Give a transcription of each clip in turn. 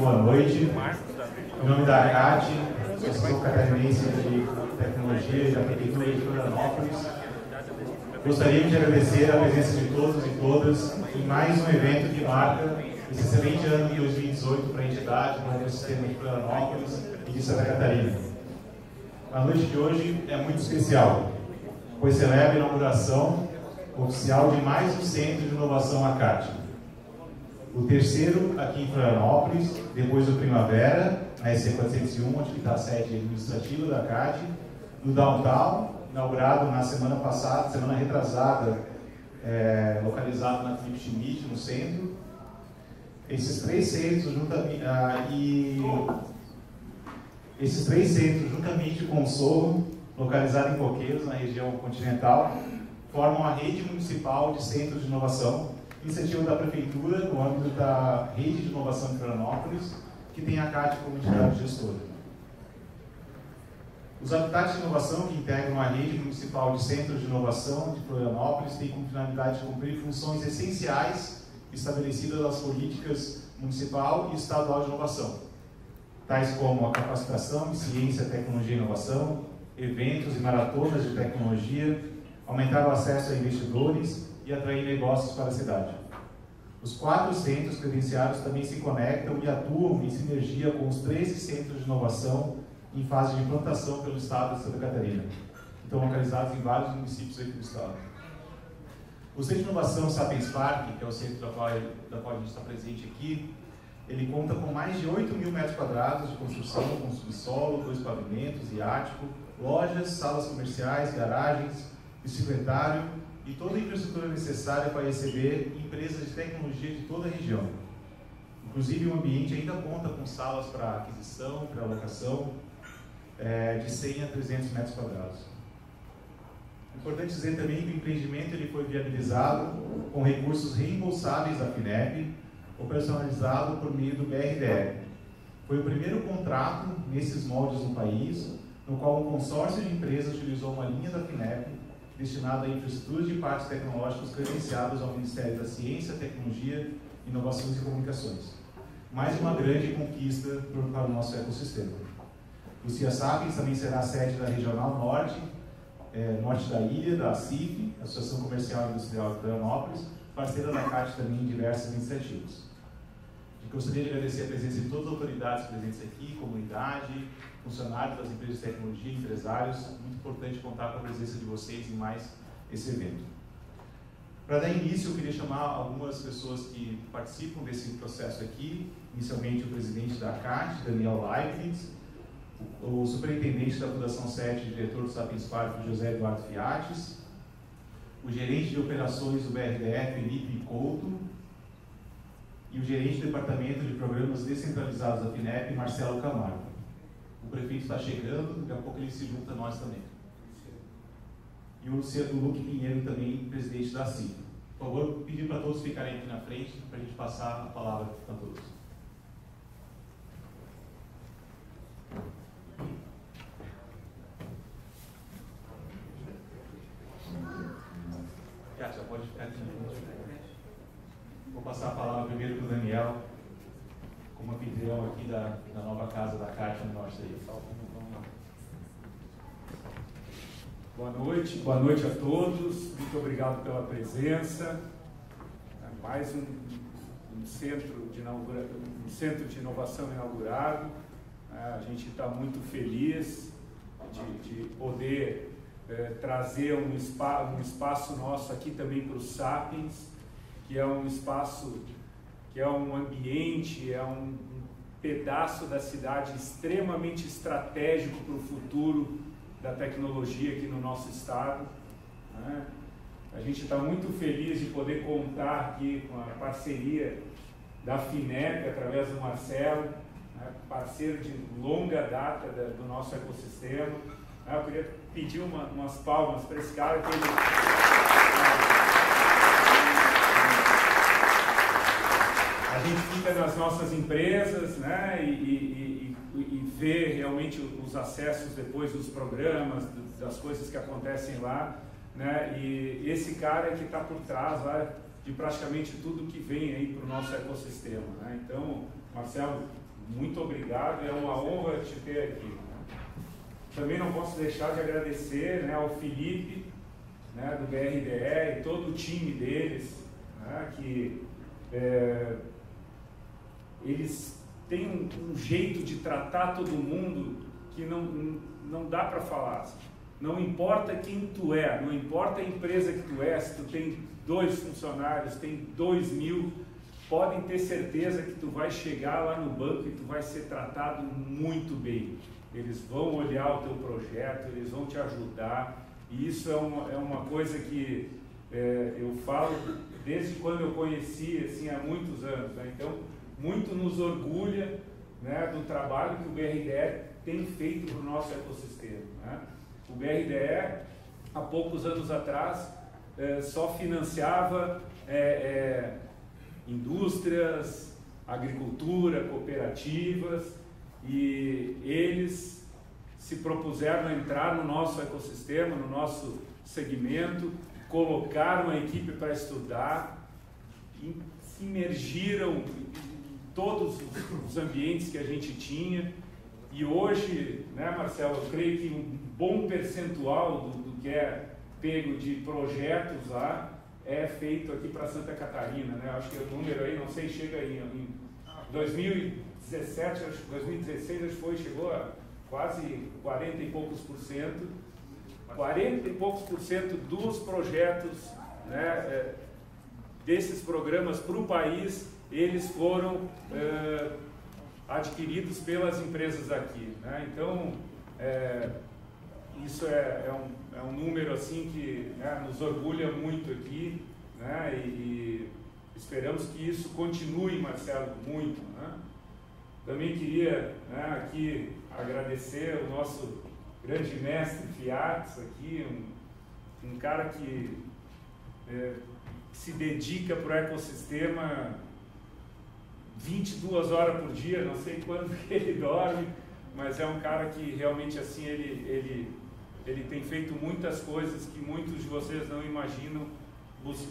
boa noite. Em nome da ACAT, Associação Catarinense de Tecnologia e da Prefeitura de Florianópolis, gostaria de agradecer a presença de todos e todas em mais um evento que marca esse excelente ano de 2018 para a entidade, para o ecossistema de Florianópolis e de Santa Catarina. A noite de hoje é muito especial, pois celebra a inauguração oficial de mais um Centro de Inovação ACAT. O terceiro aqui em Florianópolis, depois do Primavera, na EC 401, onde está a sede administrativa da ACAT, no Downtown, inaugurado na semana passada, semana retrasada, localizado na Felipe Schmidt, no centro. Esses três centros, juntamente com o Sorro, localizado em Coqueiros, na região continental, formam a rede municipal de centros de inovação, iniciativa da Prefeitura no âmbito da rede de inovação de Florianópolis, que tem a ACAT como entidade gestora. Os habitats de inovação que integram a rede municipal de centros de inovação de Florianópolis têm como finalidade de cumprir funções essenciais estabelecidas nas políticas municipal e estadual de inovação, tais como a capacitação em ciência, tecnologia e inovação, eventos e maratonas de tecnologia, aumentar o acesso a investidores e atrair negócios para a cidade. Os 4 centros credenciados também se conectam e atuam em sinergia com os 13 centros de inovação em fase de implantação pelo Estado de Santa Catarina, que estão localizados em vários municípios aqui do Estado. O Centro de Inovação Sapiens Park, que é o centro da qual a gente está presente aqui, ele conta com mais de 8.000 metros quadrados de construção, com subsolo, 2 pavimentos e ático, lojas, salas comerciais, garagens, bicicletário e toda a infraestrutura necessária para receber empresas de tecnologia de toda a região. Inclusive, o ambiente ainda conta com salas para aquisição, para alocação, de 100 a 300 metros quadrados. Importante dizer também que o empreendimento ele foi viabilizado com recursos reembolsáveis da FINEP, operacionalizado por meio do BRDR. Foi o primeiro contrato nesses moldes no país, no qual um consórcio de empresas utilizou uma linha da FINEP destinada a infraestruturas de parques tecnológicos credenciados ao Ministério da Ciência, Tecnologia, Inovações e Comunicações. Mais uma grande conquista para o nosso ecossistema. O CIA Sapiens também será a sede da Regional Norte, norte da ilha, da ACIF, Associação Comercial e Industrial de Florianópolis, parceira da CAT também em diversas iniciativas. Eu gostaria de agradecer a presença de todas as autoridades presentes aqui, comunidade, funcionários das empresas de tecnologia, empresários. Muito importante contar com a presença de vocês em mais esse evento. Para dar início, eu queria chamar algumas pessoas que participam desse processo aqui. Inicialmente, o presidente da CAT, Daniel Leibniz, o superintendente da Fundação 7 e diretor do Sapiens Park, José Eduardo Fiates, o gerente de operações do BRDF, Felipe Couto, e o gerente do Departamento de Programas Descentralizados da FINEP, Marcelo Camargo. O prefeito está chegando, daqui a pouco ele se junta a nós também. E o Luque Pinheiro também, presidente da CIF. Por favor, pedir para todos ficarem aqui na frente, para a gente passar a palavra para todos. Já pode ficar aqui na frente. Vou passar a palavra primeiro para o Daniel, como anfitrião aqui da nova casa da CAT no norte da ilha. Boa noite a todos, muito obrigado pela presença. Mais um centro de inovação inaugurado. A gente está muito feliz de poder trazer um espaço nosso aqui também para o Sapiens, que é um espaço, que é um ambiente, é um pedaço da cidade extremamente estratégico para o futuro da tecnologia aqui no nosso estado. A gente está muito feliz de poder contar aqui com a parceria da FINEP, através do Marcelo, parceiro de longa data do nosso ecossistema. Eu queria pedir umas palmas para esse cara que ele... A gente fica nas nossas empresas, né, e vê realmente os acessos depois dos programas, das coisas que acontecem lá, né, e esse cara é que está por trás lá de praticamente tudo que vem aí para o nosso ecossistema, né? Então, Marcelo, muito obrigado, é uma honra te ter aqui. Também não posso deixar de agradecer, né, ao Felipe, né, do BRDE e todo o time deles, né, que eles têm um jeito de tratar todo mundo que não dá para falar. Assim. Não importa quem tu é, não importa a empresa que tu é, se tu tem 2 funcionários, tem 2.000, podem ter certeza que tu vai chegar lá no banco e tu vai ser tratado muito bem. Eles vão olhar o teu projeto, eles vão te ajudar, e isso é uma coisa que eu falo desde quando eu conheci, assim, há muitos anos, né? Então, muito nos orgulha, né, do trabalho que o BRDE tem feito para o nosso ecossistema, né? O BRDE, há poucos anos atrás, só financiava indústrias, agricultura, cooperativas, e eles se propuseram a entrar no nosso ecossistema, no nosso segmento, colocaram a equipe para estudar, e se imergiram em todos os ambientes que a gente tinha. E hoje, né, Marcelo, eu creio que um bom percentual do que é pego de projetos lá é feito aqui para Santa Catarina, né? Acho que o número aí, não sei, chega em 2017, 2016, chegou a quase 40 e poucos por cento. 40 e poucos por cento dos projetos, né, desses programas para o país, eles foram adquiridos pelas empresas aqui, né? Então, isso é um número assim que, né, nos orgulha muito aqui, né? E esperamos que isso continue, Marcelo, muito, né? Também queria, né, aqui agradecer o nosso grande mestre Fiates aqui, um cara que se dedica para o ecossistema 22 horas por dia, não sei quando que ele dorme, mas é um cara que realmente assim, ele tem feito muitas coisas que muitos de vocês não imaginam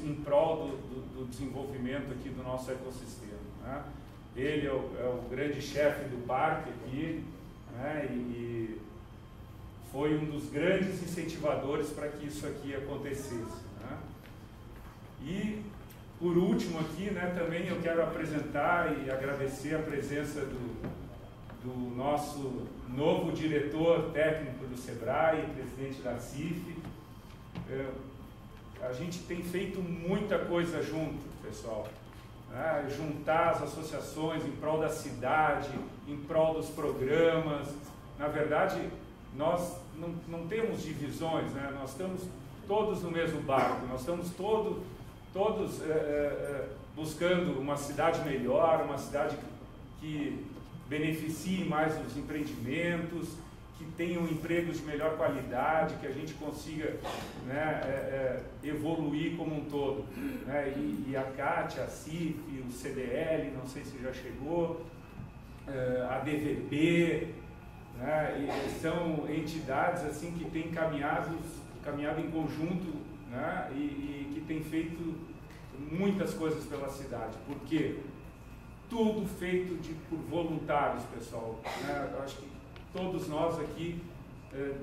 em prol do desenvolvimento aqui do nosso ecossistema, né? Ele é o grande chefe do parque aqui, né? E foi um dos grandes incentivadores para que isso aqui acontecesse, né? E por último aqui, né, também eu quero apresentar e agradecer a presença do nosso novo diretor técnico do SEBRAE, presidente da CIF. A gente tem feito muita coisa junto, pessoal, né? Juntar as associações em prol da cidade, em prol dos programas. Na verdade, nós não temos divisões, né? Nós estamos todos no mesmo barco, nós estamos todos buscando uma cidade melhor, uma cidade que beneficie mais os empreendimentos, que tenham empregos de melhor qualidade, que a gente consiga, né, evoluir como um todo, né? E a CAT, a CIF, o CDL, não sei se já chegou, a DVB, né? E são entidades assim que têm caminhado em conjunto, né? E que têm feito muitas coisas pela cidade. Por quê? Tudo feito por voluntários, pessoal, né? Eu acho que todos nós aqui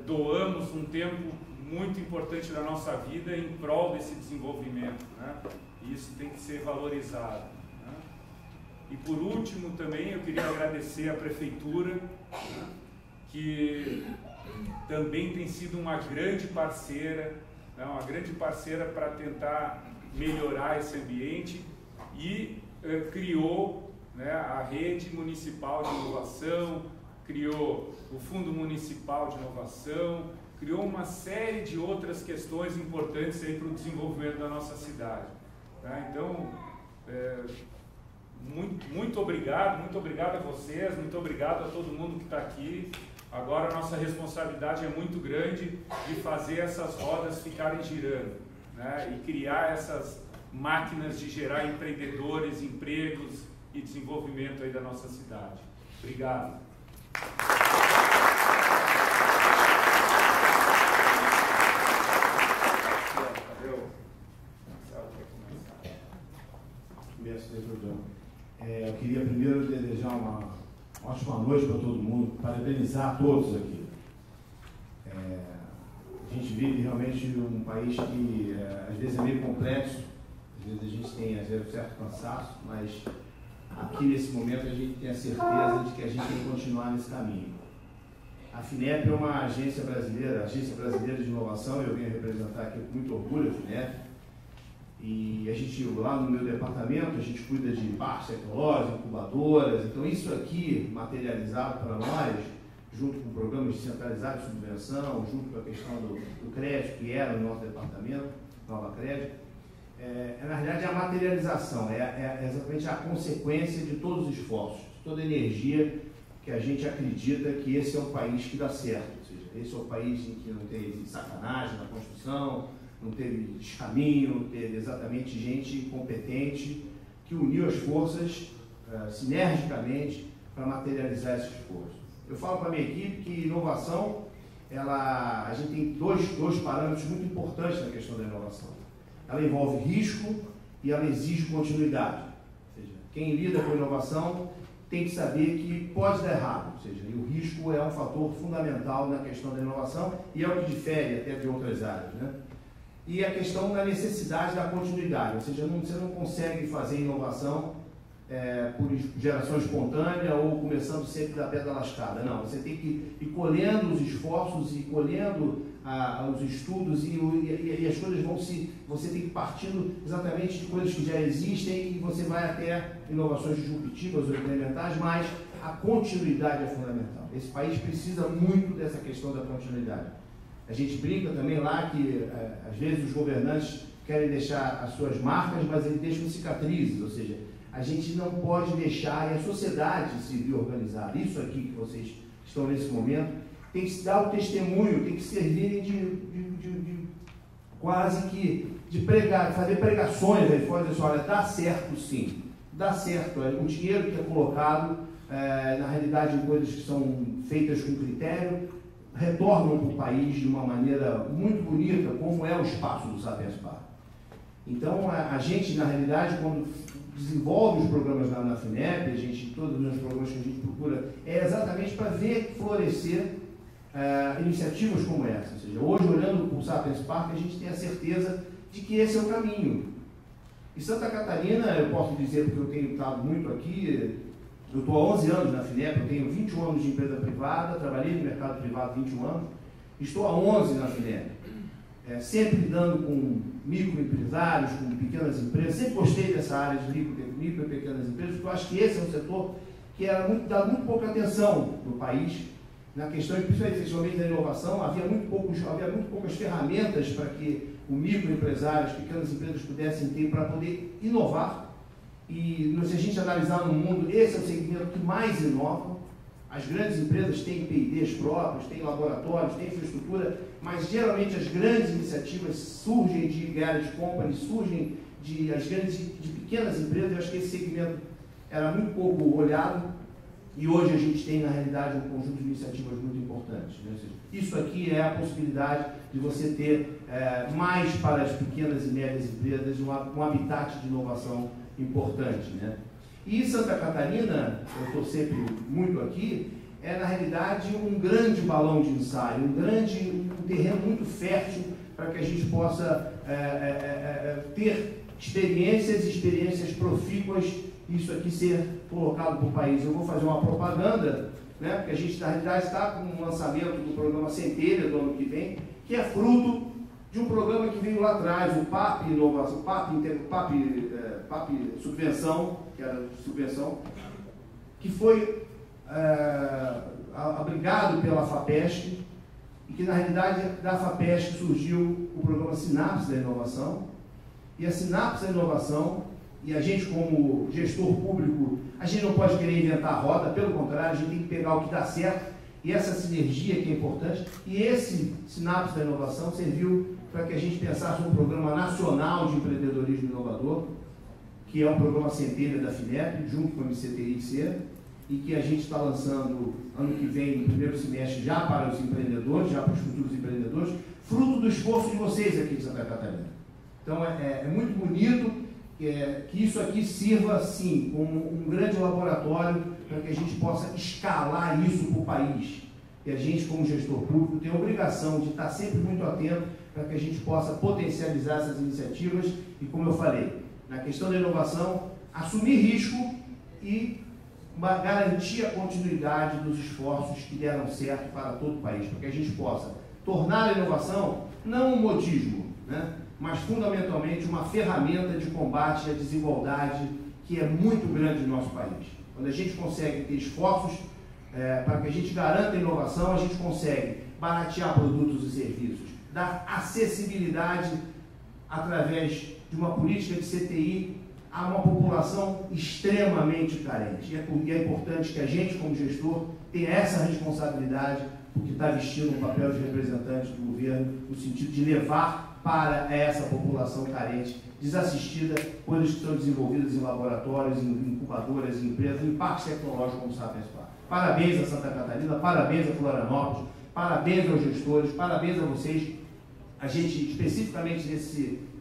doamos um tempo muito importante da nossa vida em prol desse desenvolvimento, né? E isso tem que ser valorizado, né? E por último também eu queria agradecer à Prefeitura, né, que também tem sido uma grande parceira, né, para tentar melhorar esse ambiente e criou, né, a Rede Municipal de Inovação, criou o Fundo Municipal de Inovação, criou uma série de outras questões importantes aí para o desenvolvimento da nossa cidade, né? Então, muito obrigado a vocês, muito obrigado a todo mundo que está aqui. Agora a nossa responsabilidade é muito grande de fazer essas rodas ficarem girando, né? E criar essas máquinas de gerar empreendedores, empregos e desenvolvimento aí da nossa cidade. Obrigado. Mestre Jordão, eu queria primeiro desejar uma Ótima noite para todo mundo, parabenizar a todos aqui. A gente vive realmente um país que às vezes é meio complexo, às vezes a gente tem um certo cansaço, mas aqui nesse momento a gente tem a certeza de que a gente tem que continuar nesse caminho. A FINEP é uma agência brasileira de inovação, eu venho representar aqui com muito orgulho a FINEP. E a gente, lá no meu departamento, a gente cuida de parques tecnológicos, incubadoras. Então isso aqui, materializado para nós, junto com programas descentralizados de subvenção, junto com a questão do crédito, que era no nosso departamento, Nova Crédito, na realidade é a materialização, é exatamente a consequência de todos os esforços, toda a energia que a gente acredita que esse é um país que dá certo. Ou seja, esse é um país em que não teve sacanagem na construção, não teve descaminho, teve exatamente gente competente que uniu as forças sinergicamente para materializar esse esforço. Eu falo para a minha equipe que inovação, a gente tem dois parâmetros muito importantes na questão da inovação. Ela envolve risco e ela exige continuidade. Ou seja, quem lida com inovação tem que saber que pode dar errado. Ou seja, e o risco é um fator fundamental na questão da inovação e é o que difere até de outras áreas, né? E a questão da necessidade da continuidade, ou seja, você não consegue fazer inovação por geração espontânea ou começando sempre da pedra lascada. Não, você tem que ir colhendo os esforços e colhendo os estudos e as coisas você tem que ir partindo exatamente de coisas que já existem e você vai até inovações disruptivas ou incrementais, mas a continuidade é fundamental. Esse país precisa muito dessa questão da continuidade. A gente brinca também lá que, às vezes, os governantes querem deixar as suas marcas, mas eles deixam cicatrizes, ou seja, a gente não pode deixar, e a sociedade civil organizada, isso aqui que vocês estão nesse momento, tem que dar o testemunho, tem que servirem de quase que de pregar, fazer pregações aí fora, dizer, olha, dá certo sim, dá certo, o dinheiro que é colocado, na realidade, em coisas que são feitas com critério, retornam para o país de uma maneira muito bonita, como é o espaço do Sapiens Park. Então, a gente, na realidade, quando desenvolve os programas na FINEP, todos os programas que a gente procura, é exatamente para ver florescer iniciativas como essa. Ou seja, hoje, olhando para o Sapiens Park, a gente tem a certeza de que esse é o caminho. Em Santa Catarina, eu posso dizer, porque eu tenho estado muito aqui, eu estou há 11 anos na FINEP, eu tenho 21 anos de empresa privada, trabalhei no mercado privado 21 anos, estou há 11 na FINEP, sempre lidando com microempresários, com pequenas empresas, sempre gostei dessa área de micro e pequenas empresas, porque eu acho que esse é um setor que dá muito pouca atenção no país, na questão, principalmente da inovação, havia muito poucas ferramentas para que o microempresário, as pequenas empresas pudessem ter para poder inovar. E se a gente analisar no mundo, esse é o segmento que mais inova. As grandes empresas têm P&Ds próprios, têm laboratórios, têm infraestrutura, mas geralmente as grandes iniciativas surgem de garage companies, surgem de pequenas empresas. Eu acho que esse segmento era muito pouco olhado e hoje a gente tem, na realidade, um conjunto de iniciativas muito importantes, né? Isso aqui é a possibilidade de você ter mais para as pequenas e médias empresas um habitat de inovação importante, né? E Santa Catarina, eu estou sempre muito aqui, é na realidade um grande balão de ensaio, um terreno muito fértil para que a gente possa ter experiências profícuas, isso aqui ser colocado para o país. Eu vou fazer uma propaganda, né, porque a gente na realidade está com um lançamento do programa Centelha do ano que vem, que é fruto de um programa que veio lá atrás, o PAP Inovação, PAP Subvenção, que era subvenção, que foi abrigado pela FAPESC, e que na realidade da FAPESC surgiu o programa Sinapse da Inovação, e a Sinapse da Inovação, e a gente como gestor público, a gente não pode querer inventar a roda, pelo contrário, a gente tem que pegar o que dá certo, e essa sinergia que é importante, e esse Sinapse da Inovação serviu para que a gente pensasse um programa nacional de empreendedorismo inovador, que é um programa Centelha da FINEP, junto com a MCTIC, e que a gente está lançando ano que vem, no primeiro semestre, já para os empreendedores, já para os futuros empreendedores, fruto do esforço de vocês aqui de Santa Catarina. Então, é muito bonito que isso aqui sirva, sim, como um grande laboratório para que a gente possa escalar isso para o país. E a gente, como gestor público, tem a obrigação de estar sempre muito atento para que a gente possa potencializar essas iniciativas e, como eu falei, na questão da inovação, assumir risco e garantir a continuidade dos esforços que deram certo para todo o país, para que a gente possa tornar a inovação não um modismo, né, mas fundamentalmente uma ferramenta de combate à desigualdade que é muito grande no nosso país. Quando a gente consegue ter esforços para que a gente garanta a inovação, a gente consegue baratear produtos e serviços, dar acessibilidade através de uma política de CTI a uma população extremamente carente. E é importante que a gente, como gestor, tenha essa responsabilidade, porque está vestindo um papel de representante do governo, no sentido de levar para essa população carente, desassistida, coisas que são desenvolvidas em laboratórios, em incubadoras, em empresas, em parques tecnológicos como o Sapiens Park. Parabéns a Santa Catarina, parabéns a Florianópolis, parabéns aos gestores, parabéns a vocês. A gente, especificamente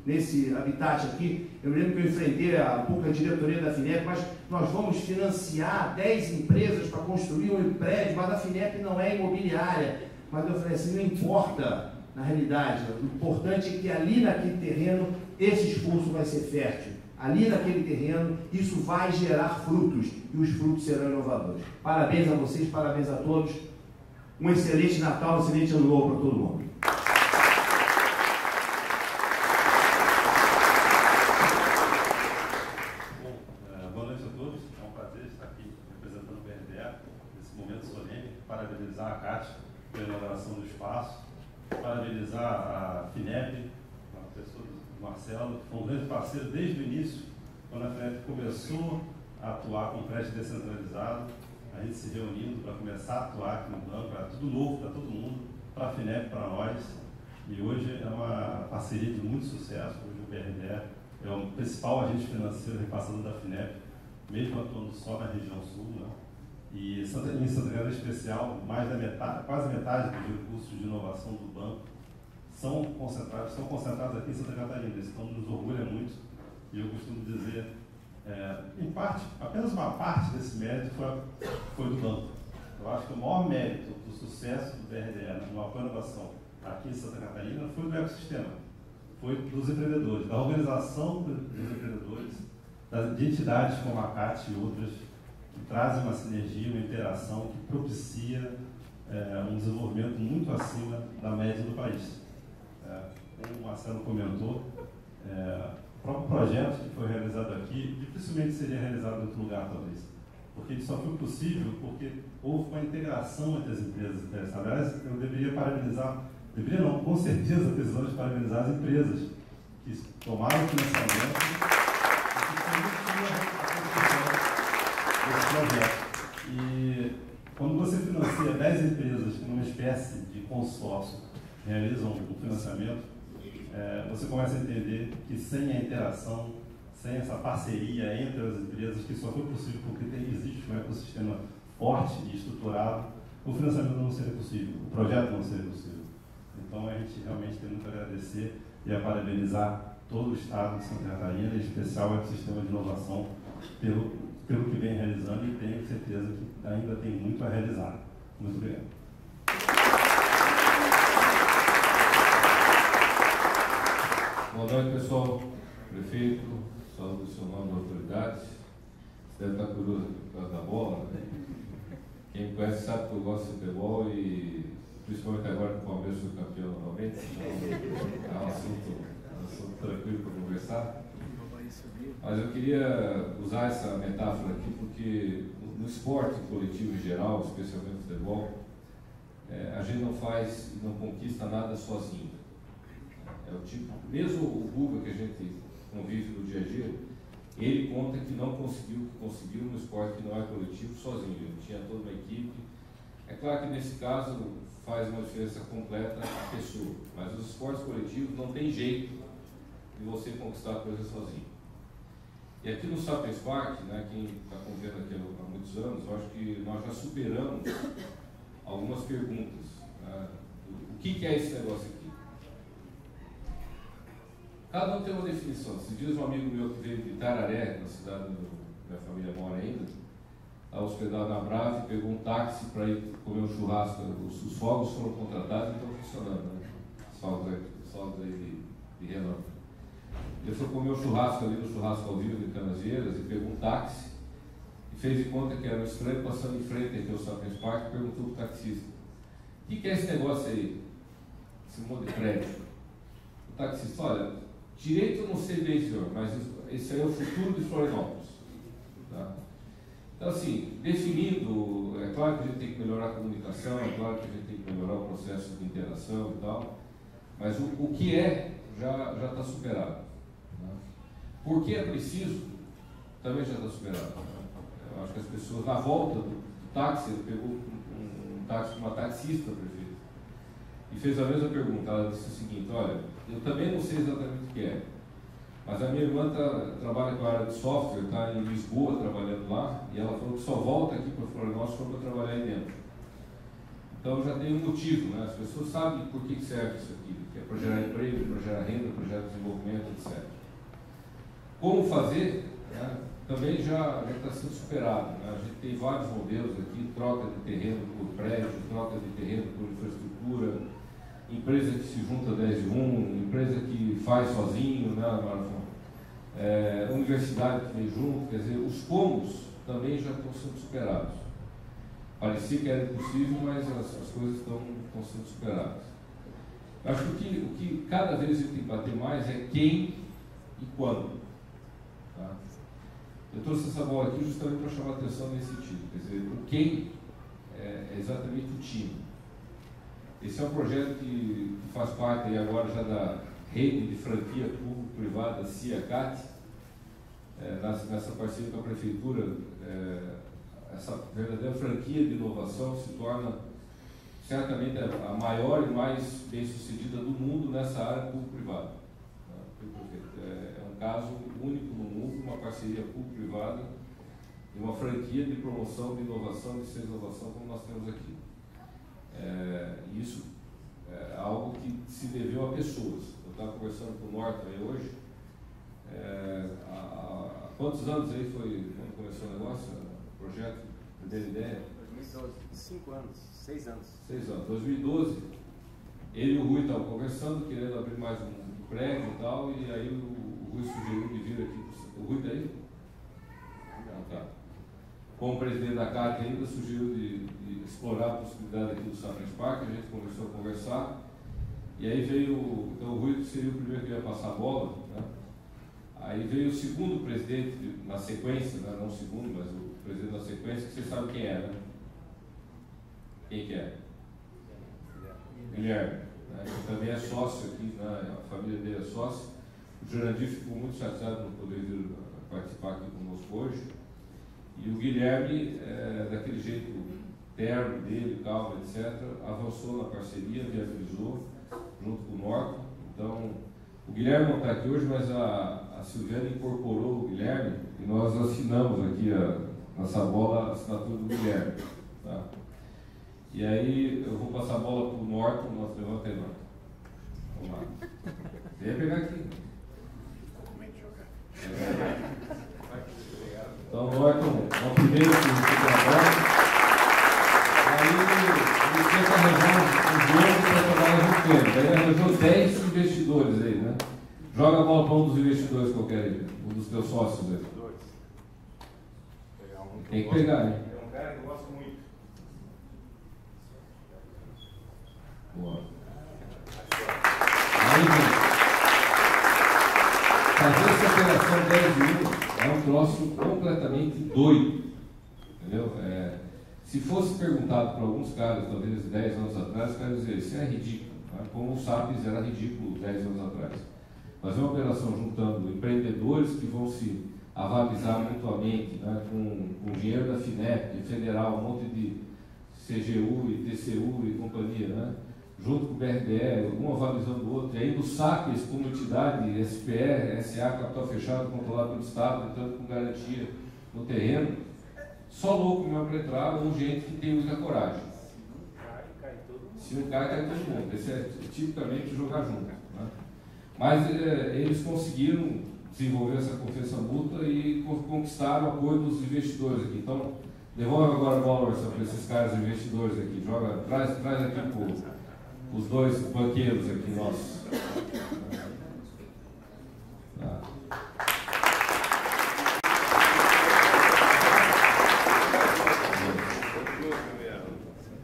nesse habitat aqui, eu lembro que eu enfrentei um pouco a diretoria da FINEP, mas nós vamos financiar 10 empresas para construir um prédio, mas a FINEP não é imobiliária. Mas eu falei assim, não importa, na realidade, o importante é que ali naquele terreno, esse esforço vai ser fértil. Ali naquele terreno, isso vai gerar frutos, e os frutos serão inovadores. Parabéns a vocês, parabéns a todos. Um excelente Natal, um excelente Ano Novo para todo mundo. Boa noite a todos. É um prazer estar aqui representando o BRDE nesse momento solene. Parabenizar a CAT pela inauguração do espaço, parabenizar a FINEP, a pessoa do Marcelo, que foi um grande parceiro desde o início, quando a FINEP começou a atuar com crédito descentralizado, a gente se reunindo para começar a atuar aqui no banco, era tudo novo para todo mundo, para a FINEP, para nós, e hoje é uma parceria de muito sucesso. Hoje o BRDE é o principal agente financeiro repassador da FINEP, mesmo atuando só na região sul, né? E em Santa Catarina especial, mais da metade, quase metade dos recursos de inovação do banco são concentrados aqui em Santa Catarina. Isso então nos orgulha muito, e eu costumo dizer, em parte, apenas uma parte desse mérito foi do banco. Eu acho que o maior mérito do sucesso do BRDE numa inovação aqui em Santa Catarina foi do ecossistema, foi dos empreendedores, da organização dos empreendedores, de entidades como a CAT e outras, que trazem uma sinergia, uma interação que propicia um desenvolvimento muito acima da média do país. Como o Marcelo comentou, o próprio projeto que foi realizado aqui dificilmente seria realizado em outro lugar, talvez, porque ele só foi possível porque houve uma integração entre as empresas interessadas. Aliás, eu deveria parabenizar, com certeza precisamos parabenizar as empresas que tomaram o financiamento e que permitiram a desse projeto. E quando você financia 10 empresas que numa espécie de consórcio realizam o financiamento, você começa a entender que sem a interação, sem essa parceria entre as empresas, que só foi possível porque existe um ecossistema forte e estruturado, o financiamento não seria possível, o projeto não seria possível. Então a gente realmente tem muito a agradecer e a parabenizar todo o Estado de Santa Catarina, em especial o ecossistema de inovação, pelo que vem realizando, e tenho certeza que ainda tem muito a realizar. Muito obrigado. Boa noite, pessoal. Prefeito, saúde o seu nome, autoridades. Você deve estar curioso por causa da bola, né? Quem me conhece sabe que eu gosto de futebol e principalmente agora que o Palmeiras foi campeão novamente, então é um assunto tranquilo para conversar. Mas eu queria usar essa metáfora aqui porque no esporte coletivo em geral, especialmente no futebol, a gente não faz e não conquista nada sozinho. É o tipo, mesmo o Guga que a gente convive no dia a dia, ele conta que não conseguiu no esporte que não é coletivo sozinho, ele tinha toda uma equipe. É claro que nesse caso faz uma diferença completa a pessoa, mas os esportes coletivos não tem jeito de você conquistar a coisa sozinho. E aqui no Sapiens Park, né, quem está convivendo aqui há muitos anos, eu acho que nós já superamos algumas perguntas. Né? O que é esse negócio aqui? Cada um tem uma definição. Se diz um amigo meu que veio de Tararé, na cidade onde minha família mora ainda, hospedado na Brava e pegou um táxi para ir comer um churrasco. Os fogos foram contratados e estão funcionando, né? Os fogos aí de Renan. Ele foi comer um churrasco ali no churrasco ao vivo de Canasvieiras e pegou um táxi e fez de conta que era um estranho passando em frente aqui ao Sapiens Park e perguntou para o taxista: o que é esse negócio aí? Esse monte de prédio? O taxista: olha, direito eu não sei bem, senhor, mas esse aí é o futuro de Florianópolis. Tá? Então, assim, definindo, é claro que a gente tem que melhorar a comunicação, é claro que a gente tem que melhorar o processo de interação e tal, mas o que já está superado. Né? Por que é preciso, também já está superado. Eu acho que as pessoas, na volta do táxi, ele pegou um táxi com uma taxista, prefeito, e fez a mesma pergunta. Ela disse o seguinte: olha, eu também não sei exatamente o que é, mas a minha irmã trabalha com a área de software, está em Lisboa trabalhando lá, e ela falou que só volta aqui para Florianópolis quando eu trabalhar aí dentro. Então já tem um motivo, né? As pessoas sabem por que serve isso aqui, que é para gerar emprego, para gerar renda, para gerar desenvolvimento, etc. Como fazer, né? Também já está sendo superado. Né? A gente tem vários modelos aqui: troca de terreno por prédio, troca de terreno por infraestrutura, empresa que se junta 10 em 1, empresa que faz sozinho, né? Universidade que vem junto, quer dizer, os comos também já estão sendo superados. Parecia que era impossível, mas as coisas estão sendo superadas. Eu acho que o que cada vez a gente tem que bater mais é quem e quando. Tá? Eu trouxe essa bola aqui justamente para chamar a atenção nesse sentido. Quer dizer, o quem é exatamente o time. Esse é um projeto que faz parte aí agora já da rede de franquia público-privada CIA-CAT, nessa parceria com a Prefeitura. Essa verdadeira franquia de inovação se torna certamente a maior e mais bem-sucedida do mundo nessa área público-privada. É um caso único no mundo, uma parceria público-privada e uma franquia de promoção de inovação, de ciência e inovação, como nós temos aqui. Isso é algo que se deveu a pessoas. Eu estava conversando com o Norton aí hoje. Há quantos anos aí foi quando começou o negócio, o projeto, a primeira ideia? 2012, 5 anos, 6 anos. 6 anos. 2012, ele e o Rui estavam conversando, querendo abrir mais um prédio e tal, e aí o Rui sugeriu de vir aqui. O Rui está aí? Não, tá. Como presidente da CAT ainda, sugeriu de explorar a possibilidade aqui do Sapiens Park. A gente começou a conversar, e aí veio, então o Rui seria o primeiro que ia passar a bola, né? Aí veio o segundo presidente na sequência, né? Não o segundo, mas o presidente na sequência, que você sabe quem é, né? Quem que é? Guilherme, né? Que também é sócio aqui, né? A família dele é sócio. O Jurandir ficou muito chateado de não poder vir participar aqui conosco hoje. E o Guilherme, daquele jeito terno dele, calmo, etc., avançou na parceria, viabilizou, junto com o Norton. Então, o Guilherme não está aqui hoje, mas a Silviana incorporou o Guilherme e nós assinamos aqui nessa bola a assinatura do Guilherme. Tá? E aí eu vou passar a bola para o Norton, nós levanta aí, Norton. Vamos lá. Você ia pegar aqui. Então, Norton, é o primeiro que fica agora. Aí ele tenta arranjar um jogo para trabalhar junto com ele. Aí ele arranjou 10 investidores aí, né? Joga a bola para um dos investidores qualquer aí, um dos teus sócios aí. Tem que pegar, hein? É um cara que eu gosto muito. Boa. Aí, gente, fazer essa operação 10 de 1 é um troço completamente doido. Entendeu? Se fosse perguntado para alguns caras, talvez 10 anos atrás, os caras diziam: isso é ridículo. Né? Como o Sapiens era ridículo 10 anos atrás. Fazer uma operação juntando empreendedores que vão se avalizar mutuamente, né, com dinheiro da FINEP, de federal, um monte de CGU e TCU e companhia, né, junto com o BRDE, um avalizando o outro, e aí do Sapiens como entidade, SPR, SA, capital fechado, controlado pelo Estado, entrando com garantia no terreno, só louco mesmo para entrar, ou gente que tem muita coragem. Se um cai todo mundo. Esse é tipicamente jogar junto. Né? Mas eles conseguiram desenvolver essa confiança mútua e conquistaram o apoio dos investidores aqui. Então, Devolve agora a bola para esses caras investidores aqui. Traz aqui os dois banqueiros aqui nossos. Tá.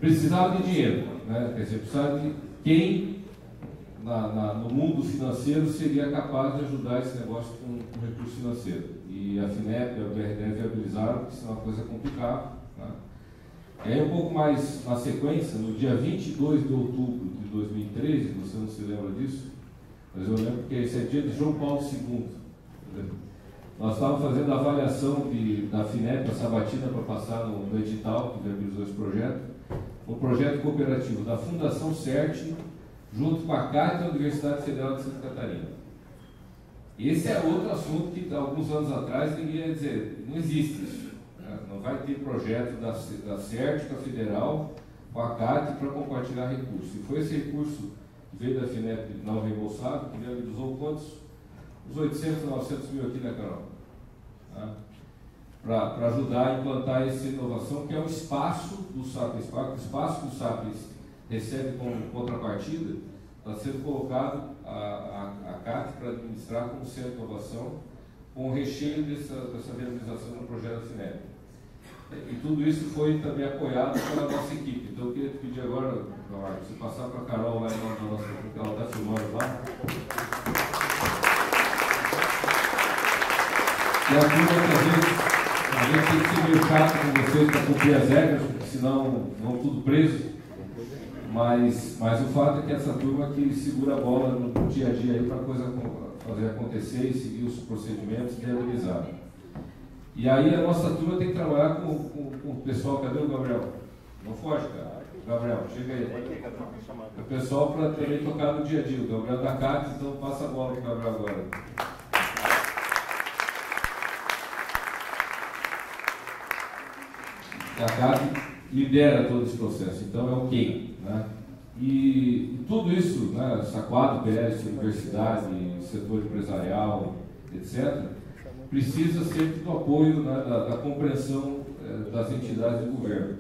Precisava de dinheiro, né? Quer dizer, precisava de quem no mundo financeiro seria capaz de ajudar esse negócio com recurso financeiro. E a FINEP e a BRDE viabilizaram, porque isso é uma coisa complicada. Né? E aí, um pouco mais na sequência, no dia 22 de outubro de 2013, você não se lembra disso, mas eu lembro que esse é dia de João Paulo II. Nós estávamos fazendo a avaliação da FINEP, a sabatina, para passar no edital que viabilizou esse projeto, um projeto cooperativo da Fundação CERT, junto com a CAT e a Universidade Federal de Santa Catarina. Esse é outro assunto que, alguns anos atrás, ninguém ia dizer, não existe isso. Né? Não vai ter projeto da CERT, com a Federal, com a CAT, para compartilhar recursos. E foi esse recurso que veio da FINEP não reembolsado, que viabilizou quantos? Os 800, 900 mil aqui, né, Carol? Né? Para ajudar a implantar essa inovação, que é o espaço do Sapiens Park, o espaço que o Sapiens recebe como contrapartida, está sendo colocado a CAT para administrar como centro de inovação, com o recheio dessa viabilização do projeto da FINEP. E tudo isso foi também apoiado pela nossa equipe. Então eu queria te pedir agora, você passar para a Carol lá em nome da nossa equipe, que ela está filmando lá. E a turma que a gente tem que ser meio chato com vocês para cumprir as regras, porque senão vão tudo preso. Mas o fato é que essa turma que segura a bola no dia a dia aí para a coisa fazer acontecer e seguir os procedimentos e viabilizar. E aí a nossa turma tem que trabalhar com o pessoal. Cadê o Gabriel? Não foge, cara. Gabriel, chega aí. O pessoal para também tocar no dia a dia. O Gabriel da CAT, então passa a bola para o Gabriel agora. A CAT lidera todo esse processo, então é o quem, né? E tudo isso, né, essa quadro PS, universidade, setor empresarial, etc., precisa sempre do apoio, né, da compreensão das entidades do governo.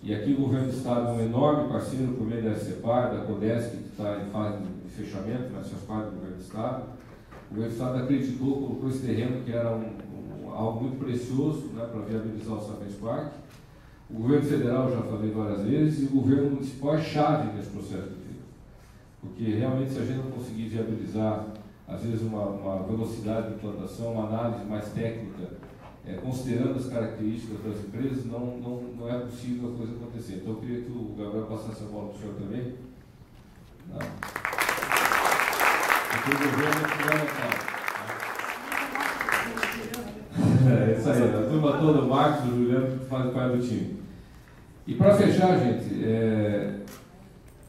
E aqui o governo do Estado é um enorme parceiro por meio da SEPAR, da CODESC, que está em fase de fechamento, mas faz parte do governo do Estado. O governo do Estado acreditou, colocou esse terreno que era algo muito precioso, né, para viabilizar o Sapiens Park. O governo federal, já falei várias vezes, e o governo municipal é chave nesse processo de vida. Porque realmente, se a gente não conseguir viabilizar, às vezes, uma velocidade de implantação, uma análise mais técnica, considerando as características das empresas, não é possível a coisa acontecer. Então, eu queria que o Gabriel passasse a bola para o senhor também. Não. Porque o governo é fundamental. É isso aí, a turma toda, o Marcos, o Juliano, que fazem parte do time. E para fechar, gente,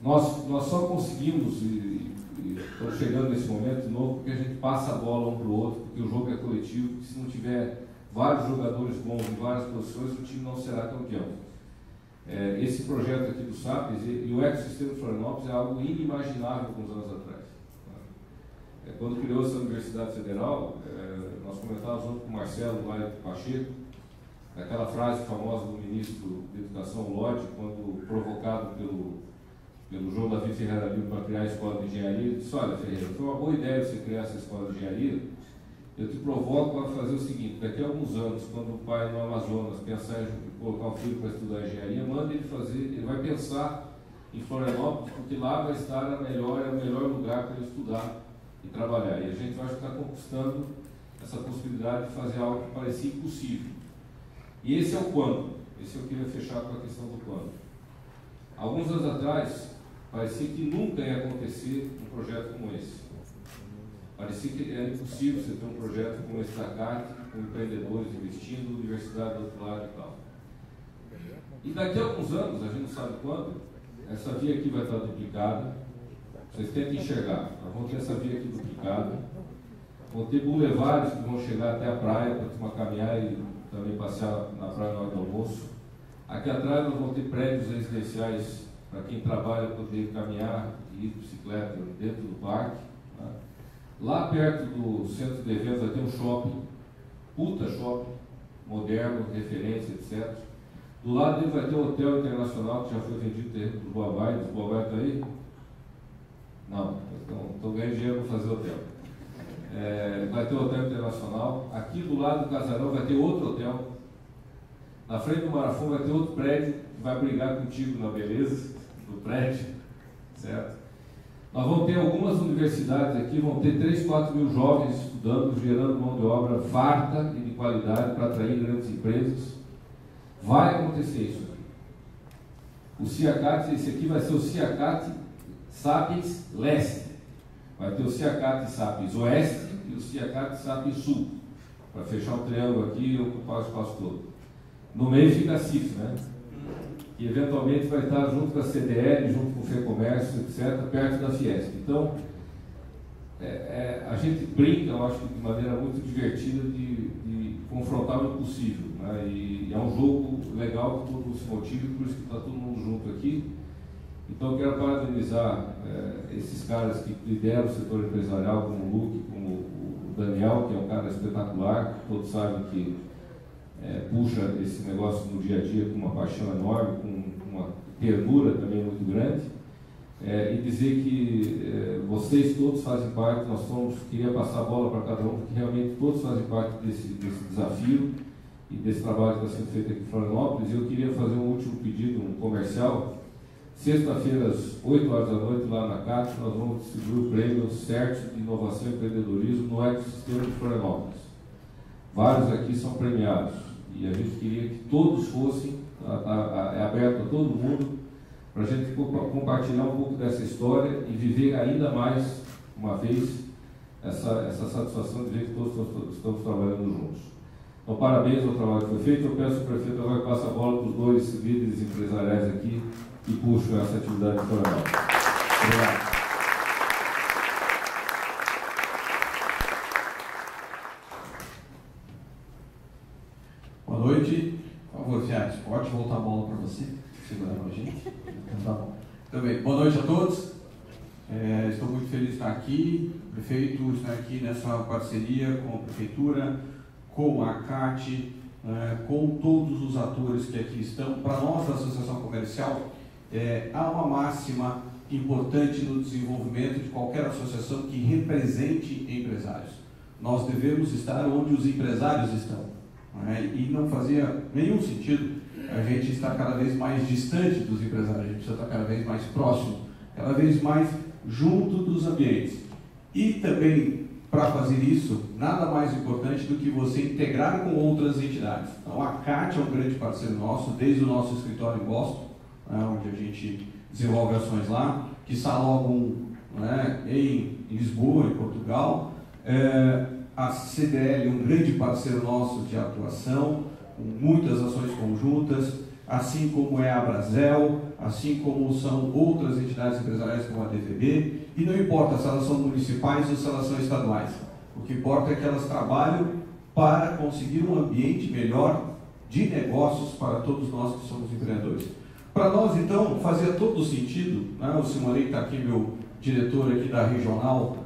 nós só conseguimos, e estamos chegando nesse momento novo, porque a gente passa a bola um para o outro, porque o jogo é coletivo, porque se não tiver vários jogadores bons em várias posições, o time não será campeão. Esse projeto aqui do Sapiens e o ecossistema de Florianópolis é algo inimaginável alguns anos atrás. Quando criou essa Universidade Federal, nós comentávamos junto com o Marcelo lá de Pacheco, aquela frase famosa do ministro da Educação, Lodge, quando provocado pelo João Davi Ferreira Lima para criar a escola de engenharia, ele disse: olha, Ferreira, foi uma boa ideia você criar essa escola de engenharia, eu te provoco a fazer o seguinte: daqui a alguns anos, quando o pai no Amazonas pensar em colocar o filho para estudar engenharia, manda ele fazer, ele vai pensar em Florianópolis, porque lá vai estar o melhor lugar para ele estudar e trabalhar. E a gente vai estar conquistando essa possibilidade de fazer algo que parecia impossível. E esse é o quando. Esse eu queria fechar com a questão do quando. Alguns anos atrás, parecia que nunca ia acontecer um projeto como esse. Parecia que era impossível você ter um projeto como esse da CAT, com empreendedores investindo, universidade do outro lado e tal. E daqui a alguns anos, a gente não sabe quando, essa via aqui vai estar duplicada. Vocês tentem enxergar. Nós vamos ter essa via aqui duplicada. Vão ter bulevares que vão chegar até a praia para tomar caminhar e também passear na praia na hora do almoço. Aqui atrás nós vamos ter prédios residenciais para quem trabalha poder caminhar e ir de bicicleta dentro do parque. Né? Lá perto do centro de eventos vai ter um shopping, puta shopping, moderno, referência, etc. Do lado dele vai ter um hotel internacional que já foi vendido terreno do Boabai. O Boabai está aí? Não, estão ganhando dinheiro para fazer hotel. Vai ter um hotel internacional. Aqui do lado do casarão vai ter outro hotel. Na frente do Marafon vai ter outro prédio que vai brigar contigo na beleza do prédio, certo? Nós vamos ter algumas universidades aqui, vão ter 3, 4 mil jovens estudando, gerando mão de obra farta e de qualidade para atrair grandes empresas. Vai acontecer isso aqui. O CIACAT, esse aqui vai ser o CIACAT Sapiens Leste. Vai ter o CIACAT Sapiens Oeste e o CIACAT Sapiens Sul, para fechar o triângulo aqui e ocupar o espaço todo. No meio fica a CIF, né? E eventualmente vai estar junto com a CDL, junto com o FEComércio, etc., perto da Fiesp. Então, a gente brinca, eu acho que de maneira muito divertida, de confrontar o impossível, né? E é um jogo legal que todo mundo se motiva, por isso que está todo mundo junto aqui. Então, eu quero parabenizar esses caras que lideram o setor empresarial, como o Luque, como o Daniel, que é um cara espetacular, todos sabem que puxa esse negócio no dia a dia com uma paixão enorme, com uma ternura também muito grande, e dizer que vocês todos fazem parte, queria passar a bola para cada um, porque realmente todos fazem parte desse desafio e desse trabalho que está sendo feito aqui em Florianópolis. E eu queria fazer um último pedido, um comercial. Sexta-feira, às 8 horas da noite, lá na CAT, nós vamos distribuir o prêmio CERT de Inovação e Empreendedorismo no ecossistema de Florianópolis. Vários aqui são premiados e a gente queria que todos fossem, é aberto a todo mundo, para a gente compartilhar um pouco dessa história e viver ainda mais, uma vez, essa satisfação de ver que todos estamos trabalhando juntos. Então, parabéns ao trabalho que foi feito. Eu peço ao prefeito agora que passe a bola para os 2 líderes empresariais aqui que puxam essa atividade de Florianópolis. Obrigado. Boa noite. Por favor, Fiat, pode voltar a bola para você, segurando a gente. Então, tá bom. Então, bem, boa noite a todos. Estou muito feliz de estar aqui. O prefeito está aqui nessa parceria com a prefeitura, com a CAT, com todos os atores que aqui estão. Para nós, da Associação Comercial, há uma máxima importante no desenvolvimento de qualquer associação que represente empresários. Nós devemos estar onde os empresários estão. E não fazia nenhum sentido a gente estar cada vez mais distante dos empresários, a gente precisa estar cada vez mais próximo, cada vez mais junto dos ambientes. E também, para fazer isso, nada mais importante do que você integrar com outras entidades. Então, a CAT é um grande parceiro nosso, desde o nosso escritório em Boston, onde a gente desenvolve ações lá, que está logo em Lisboa, em Portugal. A CDL é um grande parceiro nosso de atuação, com muitas ações conjuntas, assim como é a Brasel, assim como são outras entidades empresariais como a DVB, e não importa se elas são municipais ou se elas são estaduais. O que importa é que elas trabalham para conseguir um ambiente melhor de negócios para todos nós que somos empreendedores. Para nós, então, fazia todo sentido, o Simonei está aqui, meu diretor aqui da regional,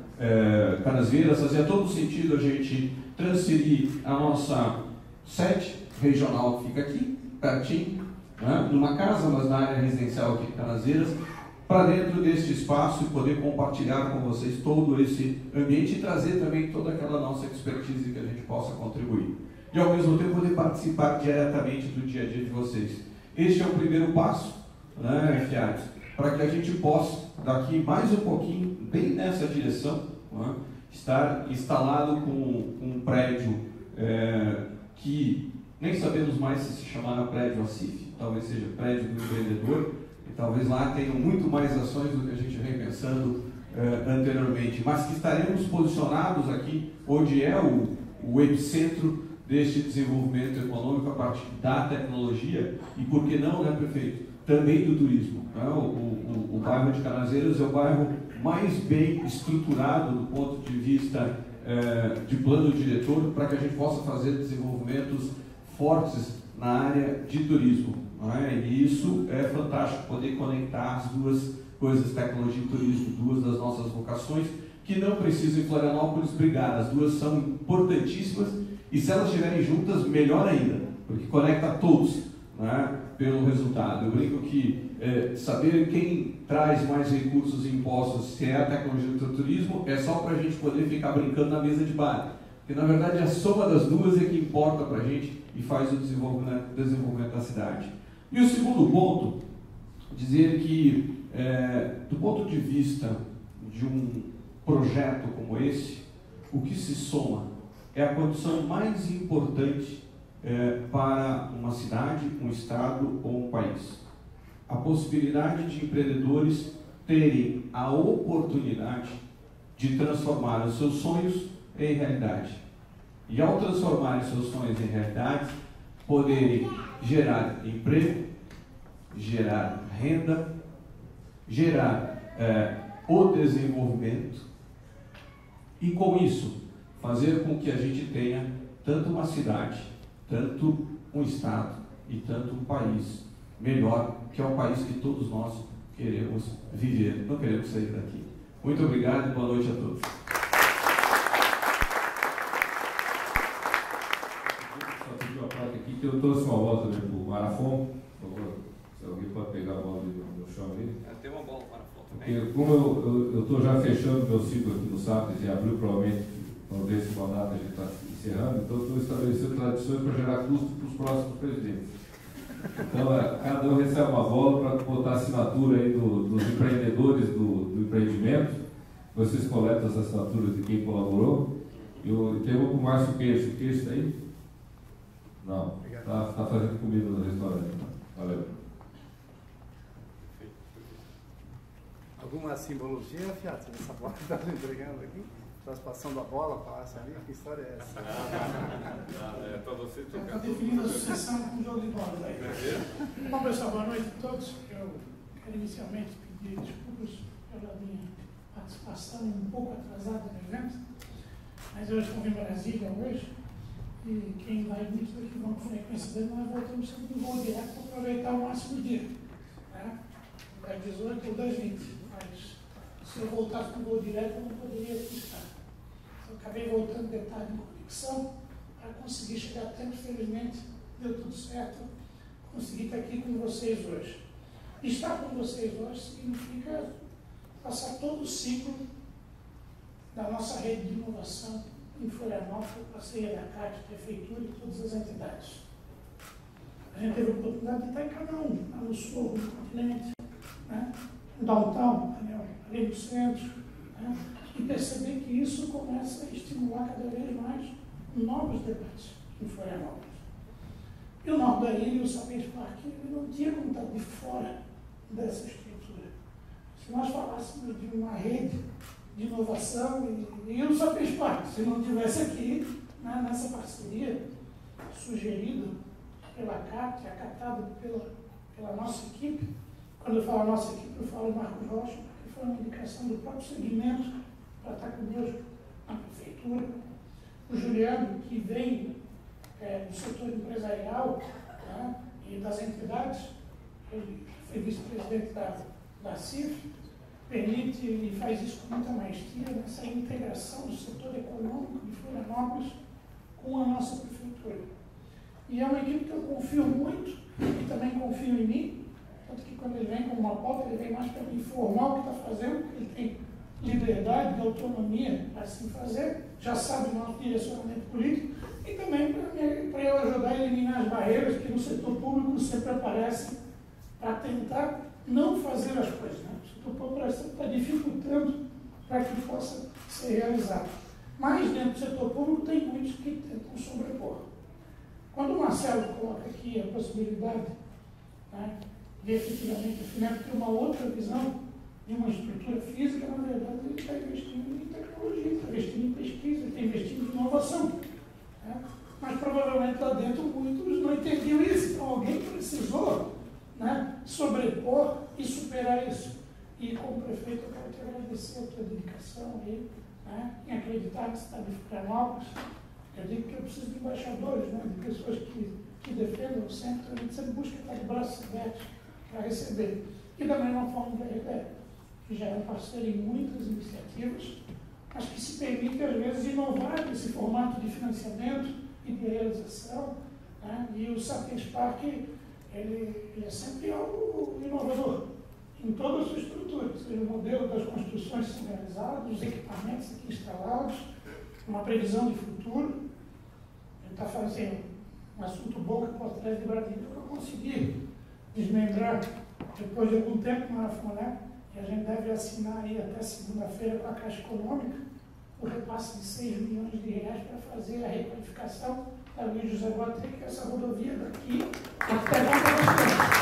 Canasvieiras, fazia todo sentido a gente transferir a nossa sede regional que fica aqui, pertinho, numa casa, mas na área residencial aqui em Canasvieiras, para dentro deste espaço e poder compartilhar com vocês todo esse ambiente e trazer também toda aquela nossa expertise que a gente possa contribuir. E ao mesmo tempo poder participar diretamente do dia a dia de vocês. Este é o primeiro passo, Fiat, para que a gente possa, daqui mais um pouquinho, bem nessa direção, estar instalado com um prédio que nem sabemos mais se chamará prédio ACIF, talvez seja prédio do empreendedor, e talvez lá tenham muito mais ações do que a gente vem pensando anteriormente, mas que estaremos posicionados aqui, onde é o epicentro deste desenvolvimento econômico a partir da tecnologia e, por que não, prefeito, também do turismo. O bairro de Canasvieiras é o bairro mais bem estruturado do ponto de vista de plano diretor para que a gente possa fazer desenvolvimentos fortes na área de turismo. E isso é fantástico, poder conectar as duas coisas, tecnologia e turismo, duas das nossas vocações, que não precisam em Florianópolis brigar, as duas são importantíssimas e se elas estiverem juntas, melhor ainda, porque conecta todos. pelo resultado. Eu brinco que saber quem traz mais recursos e impostos, se é a tecnologia do turismo, é só para a gente poder ficar brincando na mesa de bar. Porque, na verdade, a soma das duas é que importa para a gente e faz o desenvolvimento da cidade. E o segundo ponto, dizer que, do ponto de vista de um projeto como esse, o que se soma é a condição mais importante para uma cidade, um estado ou um país. A possibilidade de empreendedores terem a oportunidade de transformar os seus sonhos em realidade. E ao transformar os seus sonhos em realidade, poderem gerar emprego, gerar renda, gerar o desenvolvimento e, com isso, fazer com que a gente tenha tanto uma cidade, tanto um estado e tanto um país melhor, que é o país que todos nós queremos viver, não queremos sair daqui. Muito obrigado e boa noite a todos. Só pedir uma parte aqui, que eu trouxe uma bola também para o Marafon, por favor, se alguém pode pegar a bola no chão ali. Tem uma bola para Marafon também. Porque como eu estou já fechando meu ciclo aqui no SAPES, em abril provavelmente, quando esse mandato a gente está encerrando, então estou estabelecendo tradições para gerar custo para os próximos presidentes. Então, cada um recebe uma bola para botar a assinatura aí dos empreendedores do empreendimento. Vocês coletam as assinaturas de quem colaborou. Eu tenho uma para o Márcio Queixo. O Queixo está aí? Não. Está fazendo comida no restaurante. Valeu. Alguma simbologia, Fiat, nessa bola que está entregando aqui? Estás passando a bola, passe ali, que história é essa? É para você tocar. Está definindo a sucessão com o jogo de bola. Bom, pessoal, boa noite a todos. Eu quero inicialmente pedir desculpas pela minha participação um pouco atrasada no evento, mas eu estou em Brasília hoje e quem vai muito daqui vão com frequência dele, nós voltamos sempre no voo direto para aproveitar o máximo dia. Né? Das 18 ou das 20, mas se eu voltasse com o voo direto eu não poderia aqui estar. Eu acabei voltando de tarde em conexão para conseguir chegar a tempo, felizmente deu tudo certo, consegui estar aqui com vocês hoje. Estar com vocês hoje significa passar todo o ciclo da nossa rede de inovação em Florianópolis, parceria da CAT, Prefeitura e todas as entidades. A gente teve a oportunidade de estar em cada um, lá no sul, no continente, né? No downtown, ali no centro, né? E perceber que isso começa a estimular cada vez mais novos debates em Florianópolis. E o Norte da Ilha e o Sapiens Park não tinha como estar de fora dessa estrutura. Se nós falássemos de uma rede de inovação e o Sapiens Park, se não tivesse aqui, né, nessa parceria sugerida pela CAT, acatada pela nossa equipe, quando eu falo nossa equipe, eu falo Marcos Rocha, que foi uma indicação do próprio segmento para estar conosco na prefeitura, o Juliano, que vem do setor empresarial, né, e das entidades, ele foi vice-presidente da CIF, permite e faz isso com muita maestria, nessa integração do setor econômico de Florianópolis com a nossa prefeitura. E é uma equipe que eu confio muito e também confio em mim, tanto que quando ele vem com uma pauta, ele vem mais para me informar o que está fazendo, ele tem liberdade e autonomia para assim fazer, já sabe o nosso direcionamento político, e também para eu ajudar a eliminar as barreiras que no setor público sempre aparecem para tentar não fazer as coisas. Né? O setor público está dificultando para que possa ser realizado. Mas dentro do setor público tem muitos que tentam sobrepor. Quando o Marcelo coloca aqui a possibilidade, né, de efetivamente o FINEP ter uma outra visão de uma estrutura física, na verdade ele está investindo em tecnologia, está investindo em pesquisa, está investindo em inovação. Né? Mas provavelmente lá dentro muitos não entendiam isso, então alguém precisou, né, sobrepor e superar isso. E como prefeito eu quero te agradecer a tua dedicação aí, né, em acreditar que você está de Florianópolis. Eu digo que eu preciso de embaixadores, né, de pessoas que defendam o centro, a gente sempre busca estar de braços abertos para receber. E da mesma forma da RDE, que já é um parceiro em muitas iniciativas, mas que se permite, às vezes, inovar nesse formato de financiamento e de realização. Né? E o Sapiens Park ele é sempre algo inovador em toda a sua estrutura, seja o modelo das construções centralizadas, os equipamentos aqui instalados, uma previsão de futuro. Ele está fazendo um assunto bom que por trás de Brasília que eu consegui desmembrar depois de algum tempo na FUNEP, e a gente deve assinar aí até segunda-feira com a Caixa Econômica o repasse de 6 milhões de reais para fazer a requalificação da Luiz José Boatê, que é essa rodovia daqui até Volta das Costas.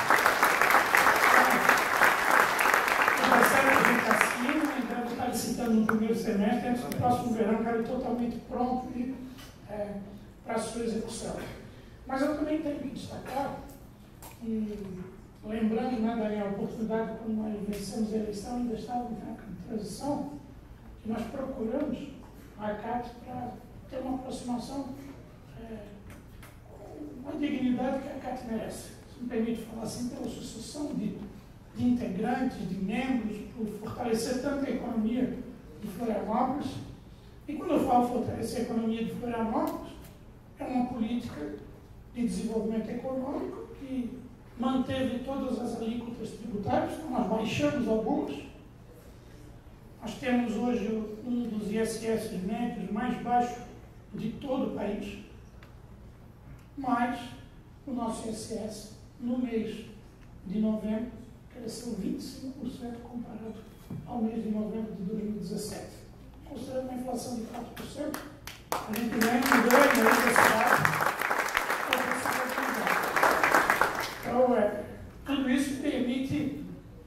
A gente assina e deve estar licitando no primeiro semestre, antes do próximo verão, que ele totalmente pronto para a sua execução. Mas eu também tenho que destacar, e lembrando, né, Daniel, a oportunidade quando nós vencemos a eleição, ainda estávamos na transição, que nós procuramos a CAT para ter uma aproximação com a dignidade que a CAT merece. Se me permite falar assim, pela sucessão de integrantes, de membros, por fortalecer tanto a economia de Florianópolis. E quando eu falo fortalecer a economia de Florianópolis, é uma política de desenvolvimento econômico que manteve todas as alíquotas tributárias, então nós baixamos algumas. Nós temos hoje um dos ISS médios mais baixos de todo o país, mas o nosso ISS, no mês de novembro, cresceu 25% comparado ao mês de novembro de 2017. Considerando uma inflação de 4%, a gente ganha um ganho aí desse lado. Então, tudo isso permite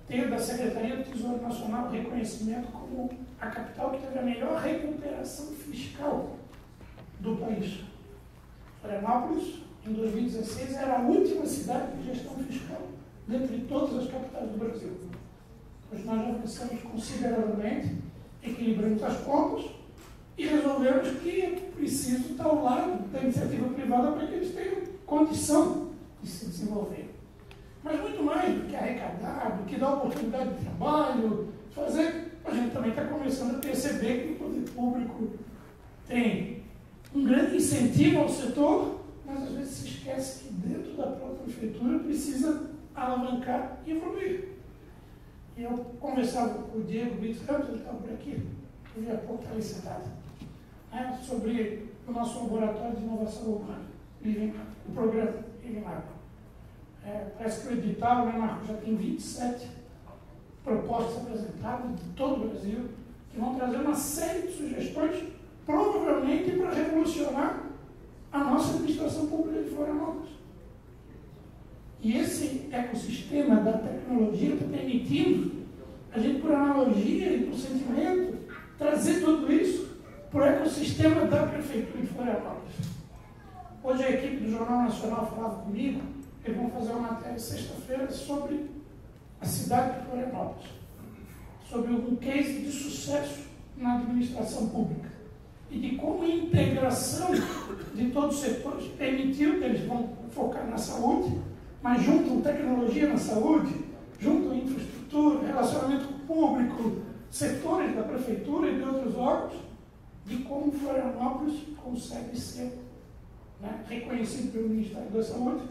ter da Secretaria do Tesouro Nacional o reconhecimento como a capital que teve a melhor recuperação fiscal do país. Florianópolis, em 2016, era a última cidade de gestão fiscal dentre todas as capitais do Brasil. Hoje nós já avançamos consideravelmente, equilibramos as contas e resolvemos que é preciso estar ao lado da iniciativa privada para que eles tenham condição de se desenvolver. Mas muito mais do que arrecadar, do que dar oportunidade de trabalho, fazer, a gente também está começando a perceber que o poder público tem um grande incentivo ao setor, mas às vezes se esquece que dentro da própria prefeitura precisa alavancar e evoluir. E eu conversava com o Diego Brito Ramos, ele estava por aqui, eu vi há pouco, está licitado, né, sobre o nosso laboratório de inovação urbana, o programa Living Lab. Parece que o edital, né, Marcos, já tem 27 propostas apresentadas de todo o Brasil, que vão trazer uma série de sugestões, provavelmente para revolucionar a nossa administração pública de Florianópolis. E esse ecossistema da tecnologia está permitindo a gente, por analogia e por sentimento, trazer tudo isso para o ecossistema da Prefeitura de Florianópolis. Hoje a equipe do Jornal Nacional falava comigo, eles vão fazer uma matéria sexta-feira sobre a cidade de Florianópolis, sobre um case de sucesso na administração pública e de como a integração de todos os setores permitiu que eles vão focar na saúde, mas juntam tecnologia na saúde, juntam infraestrutura, relacionamento com o público, setores da prefeitura e de outros órgãos, de como Florianópolis consegue ser, né, reconhecido pelo Ministério da Saúde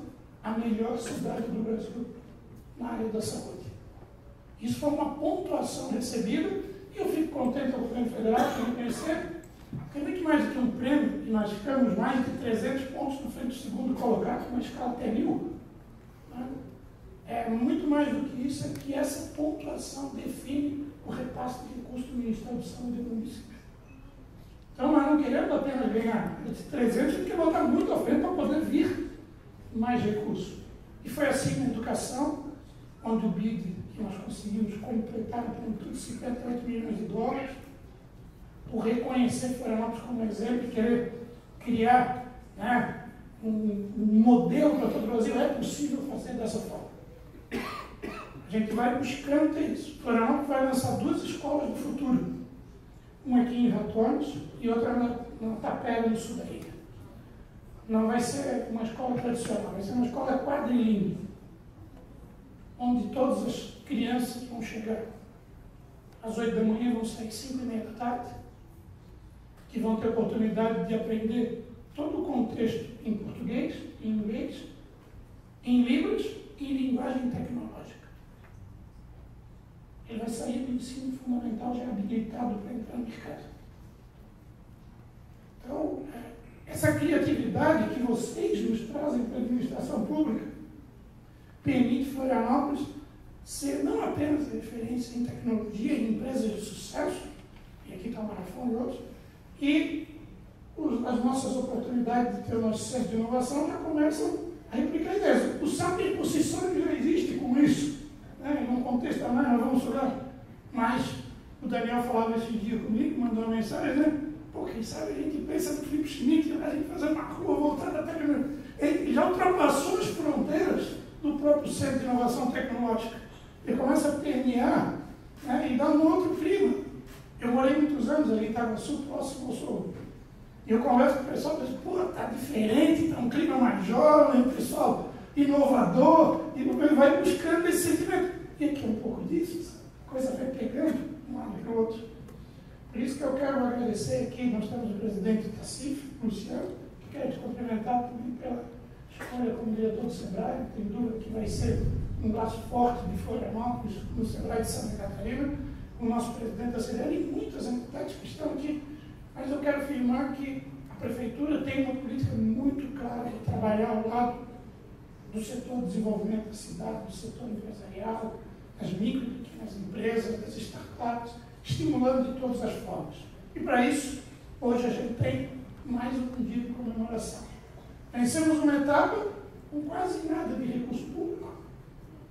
a melhor cidade do Brasil na área da saúde. Isso foi uma pontuação recebida e eu fico contente ao governo federal por reconhecer. Tem muito mais do que um prêmio, e nós ficamos mais de 300 pontos na frente do segundo colocado, com uma escala até 1000. É muito mais do que isso, é que essa pontuação define o repasse de recursos do Ministério da Saúde e do município. Então, nós não queremos apenas ganhar de 300, a gente quer botar muito à frente para poder vir mais recursos. E foi assim na educação, onde o BID, que nós conseguimos completar na plenitude 58 milhões de dólares, por reconhecer Florianópolis como exemplo e querer criar, né, um modelo para todo o Brasil, é possível fazer dessa forma. A gente vai buscando ter isso. Florianópolis vai lançar 2 escolas do futuro, uma aqui em Ratones e outra na Tapera, no sul da ilha. Não vai ser uma escola tradicional, vai ser uma escola quadrilingue, onde todas as crianças vão chegar às 8 da manhã, vão sair às 5h30 da tarde, que vão ter oportunidade de aprender todo o contexto em português, em inglês, em Libras e linguagem tecnológica. Ele vai sair do ensino fundamental já habilitado para entrar no mercado. Então, essa criatividade que vocês nos trazem para a administração pública permite Florianópolis ser não apenas referência em tecnologia, em empresas de sucesso, e aqui está o Marafon e outros, e as nossas oportunidades de ter o nosso centro de inovação já começam a replicar ideias. O SAP por si só já existe com isso, né? Não contesta mais, nós vamos estudar. Mas o Daniel falava esse dia comigo, mandou uma mensagem, né? Pô, quem sabe a gente pensa no Felipe Schmidt, a gente fazer uma rua voltada à tecnologia. Ele já ultrapassou as fronteiras do próprio Centro de Inovação Tecnológica. Ele começa a permear, né, e dar um outro clima. Eu morei muitos anos ali em Itaguaçu, próximo ao sul. E eu converso com o pessoal e digo, pô, tá diferente, tá um clima mais jovem, pessoal inovador, e ele vai buscando esse sentimento. E aqui é um pouco disso, a coisa vai pegando um lado para o outro. Por isso que eu quero agradecer aqui, nós temos o presidente da CIF, Luciano, que quero te cumprimentar também pela escolha como diretor do SEBRAE, não tem dúvida que vai ser um braço forte de Florianópolis no SEBRAE de Santa Catarina, o nosso presidente da CDL e muitas entidades que estão aqui. Mas eu quero afirmar que a Prefeitura tem uma política muito clara de trabalhar ao lado do setor de desenvolvimento da cidade, do setor empresarial, das micro e pequenas empresas, das startups, estimulando de todas as formas. E para isso, hoje a gente tem mais um dia de comemoração. Vencemos uma etapa com quase nada de recurso público,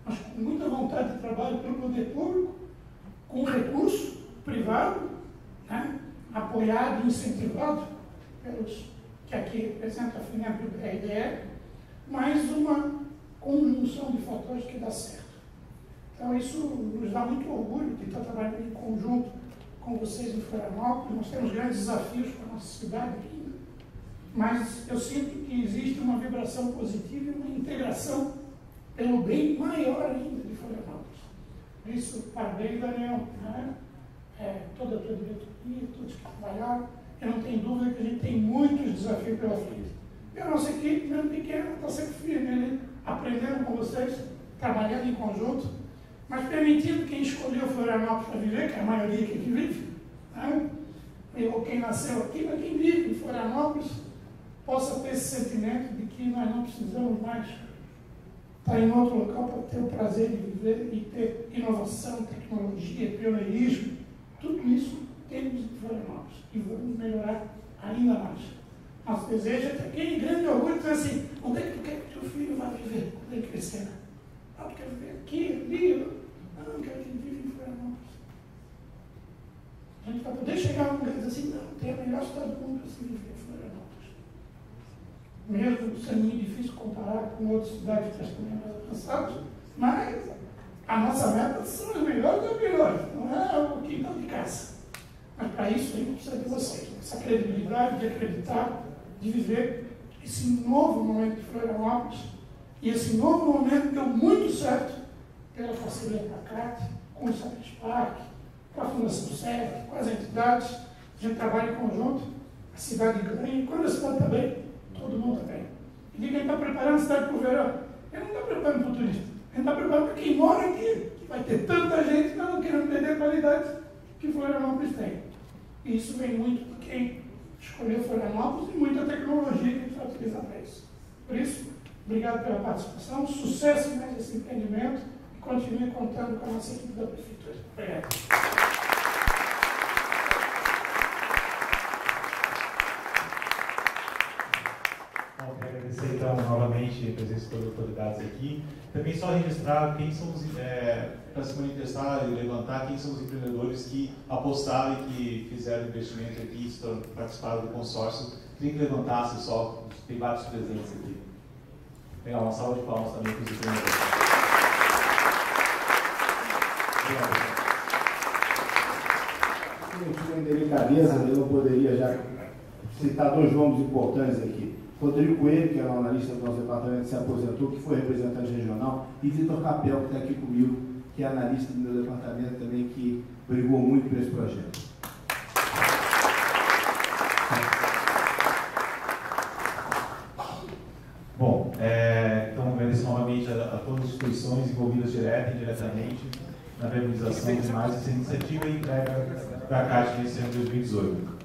mas com muita vontade de trabalho pelo poder público, com recurso privado, né, apoiado e incentivado pelos que aqui representam a FINEP e o BRDE, mais uma conjunção de fatores que dá certo. Então isso nos dá muito orgulho de estar trabalhando em conjunto com vocês em Florianópolis. Nós temos grandes desafios para a nossa cidade ainda, mas eu sinto que existe uma vibração positiva e uma integração pelo bem maior ainda de Florianópolis. Por isso, parabéns, Daniel, né? Toda a tua diretoria, todos que trabalharam. Eu não tenho dúvida que a gente tem muitos desafios pela frente. E a nossa equipe, mesmo pequena, está sempre firme ali, aprendendo com vocês, trabalhando em conjunto, mas permitindo quem escolheu Florianópolis para viver, que é a maioria que aqui vive, né? Ou quem nasceu aqui, mas quem vive em Florianópolis, possa ter esse sentimento de que nós não precisamos mais estar em outro local para ter o prazer de viver e ter inovação, tecnologia, pioneirismo. Tudo isso temos em Florianópolis e vamos melhorar ainda mais. Nosso desejo é ter aquele grande orgulho de dizer assim, onde é que tu quer que teu filho vá viver quando ele crescer? Ah, tu quer viver aqui, ali? Não, quero que ele viva em Florianópolis. A gente vai poder chegar a um lugar e dizer assim, não, tem a melhor cidade do mundo para se viver em Florianópolis. Mesmo sendo muito difícil comparar com outras cidades que estão mais avançadas, mas a nossa meta são as melhores das melhores, não é o quintal de casa. Mas para isso a gente precisa de vocês, essa credibilidade de acreditar, de viver esse novo momento de Florianópolis e esse novo momento deu muito certo pela parceria com a CAT, com o Satispark, com a Fundação SEG, com as entidades. A gente trabalha em conjunto, a cidade ganha, e quando a cidade está bem, todo mundo está bem. E ninguém está preparando a cidade para o verão. Ele não está preparando para o turista, ele está preparando para quem mora aqui, que vai ter tanta gente não querendo perder a qualidade que Florianópolis tem. E isso vem muito de quem escolheu Florianópolis e muita tecnologia que a gente vai utilizar para isso. Por isso, obrigado pela participação, sucesso em mais esse empreendimento e continue contando com a nossa equipe da Prefeitura. Obrigado. Bom, quero agradecer então novamente a presença das autoridades aqui. Também só registrar quem são os, para se manifestar e levantar, quem são os empreendedores que apostaram e que fizeram investimento aqui, participaram do consórcio. Queria que levantasse só, tem vários presentes aqui. Legal, uma salva de palmas também para os empreendedores. Em delicadeza, eu não poderia já citar dois nomes importantes aqui. Rodrigo Coelho, que era um analista do nosso departamento, se aposentou, que foi representante regional, e Vitor Capel, que está aqui comigo, que é analista do meu departamento também, que brigou muito por esse projeto. Bom, então agradeço novamente a todos os instituições envolvidas direta e indiretamente na viabilização de mais essa iniciativa e entrega da Caixa nesse ano de 2018.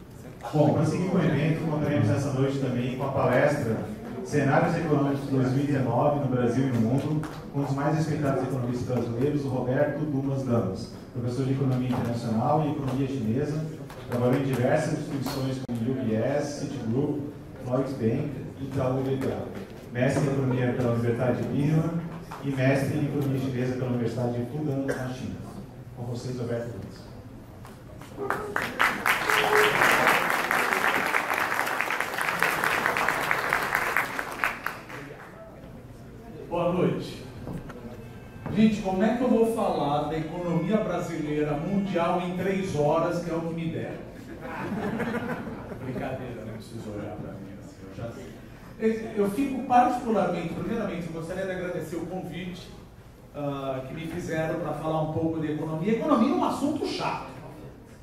Bom, para seguir com o evento, contaremos essa noite também com a palestra Cenários Econômicos 2019 no Brasil e no Mundo, com os mais respeitados economistas brasileiros, o Roberto Dumas Damas, professor de Economia Internacional e Economia Chinesa, trabalhou em diversas instituições como UBS, Citigroup, Lloyds Bank e Itaú BBA. Mestre em Economia pela Universidade de Birmingham e mestre em Economia Chinesa pela Universidade de Fudan, na China. Com vocês, Roberto Dumas. Boa noite. Gente, como é que eu vou falar da economia brasileira mundial em 3 horas, que é o que me deram? Brincadeira, não preciso olhar para mim assim, eu já sei. Eu fico particularmente, primeiramente, eu gostaria de agradecer o convite que me fizeram para falar um pouco de economia. Economia é um assunto chato.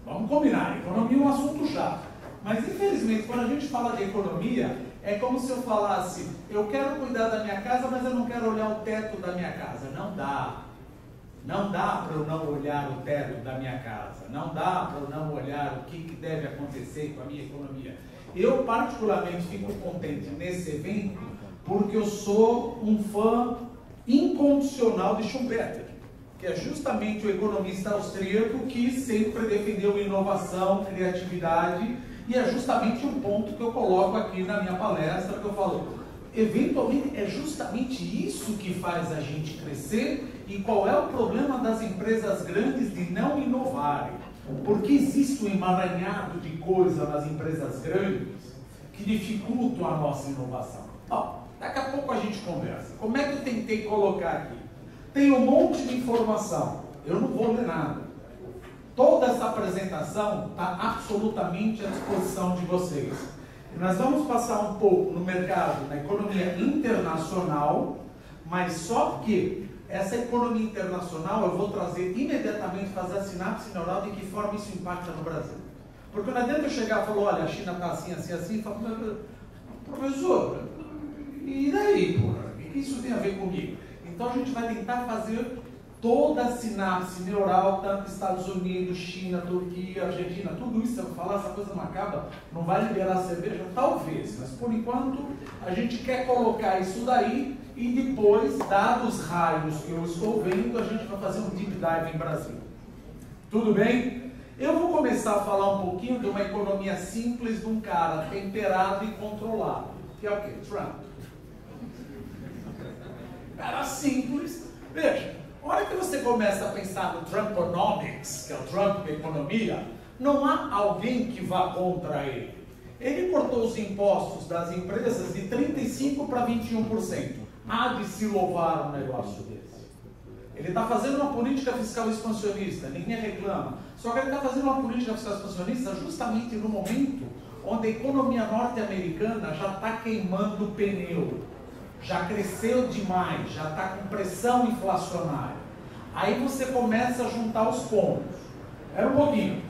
Vamos combinar, economia é um assunto chato. Mas, infelizmente, quando a gente fala de economia, é como se eu falasse, eu quero cuidar da minha casa, mas eu não quero olhar o teto da minha casa. Não dá. Não dá para eu não olhar o teto da minha casa. Não dá para eu não olhar o que deve acontecer com a minha economia. Eu, particularmente, fico contente nesse evento porque eu sou um fã incondicional de Schumpeter, que é justamente o economista austríaco que sempre defendeu inovação, criatividade, e é justamente um ponto que eu coloco aqui na minha palestra, que eu falo, eventualmente é justamente isso que faz a gente crescer. E qual é o problema das empresas grandes de não inovarem? Porque existe um emaranhado de coisa nas empresas grandes que dificultam a nossa inovação. Bom, daqui a pouco a gente conversa. Como é que eu tentei colocar aqui? Tem um monte de informação, eu não vou ler nada. Toda essa apresentação está absolutamente à disposição de vocês. E nós vamos passar um pouco no mercado, na economia internacional, mas só que essa economia internacional eu vou trazer imediatamente, fazer a sinapse neural de que forma isso impacta no Brasil. Porque não adianta eu chegar e falar, olha, a China está assim, assim, assim, e falar, professor, e daí, porra? O que isso tem a ver comigo? Então a gente vai tentar fazer toda a sinapse neural, tanto Estados Unidos, China, Turquia, Argentina, tudo isso, se eu falar, essa coisa não acaba, não vai liberar cerveja? Talvez, mas por enquanto a gente quer colocar isso daí e depois, dados os raios que eu estou vendo, a gente vai fazer um deep dive em Brasil. Tudo bem? Eu vou começar a falar um pouquinho de uma economia simples de um cara temperado e controlado, que é o quê? Trump. Cara simples. Veja, a hora que você começa a pensar no Trumponomics, que é o Trump da economia, não há alguém que vá contra ele. Ele cortou os impostos das empresas de 35% para 21%. Há de se louvar um negócio desse. Ele está fazendo uma política fiscal expansionista, ninguém reclama. Só que ele está fazendo uma política fiscal expansionista justamente no momento onde a economia norte-americana já está queimando o pneu. Já cresceu demais, já está com pressão inflacionária. Aí você começa a juntar os pontos. Espera um pouquinho.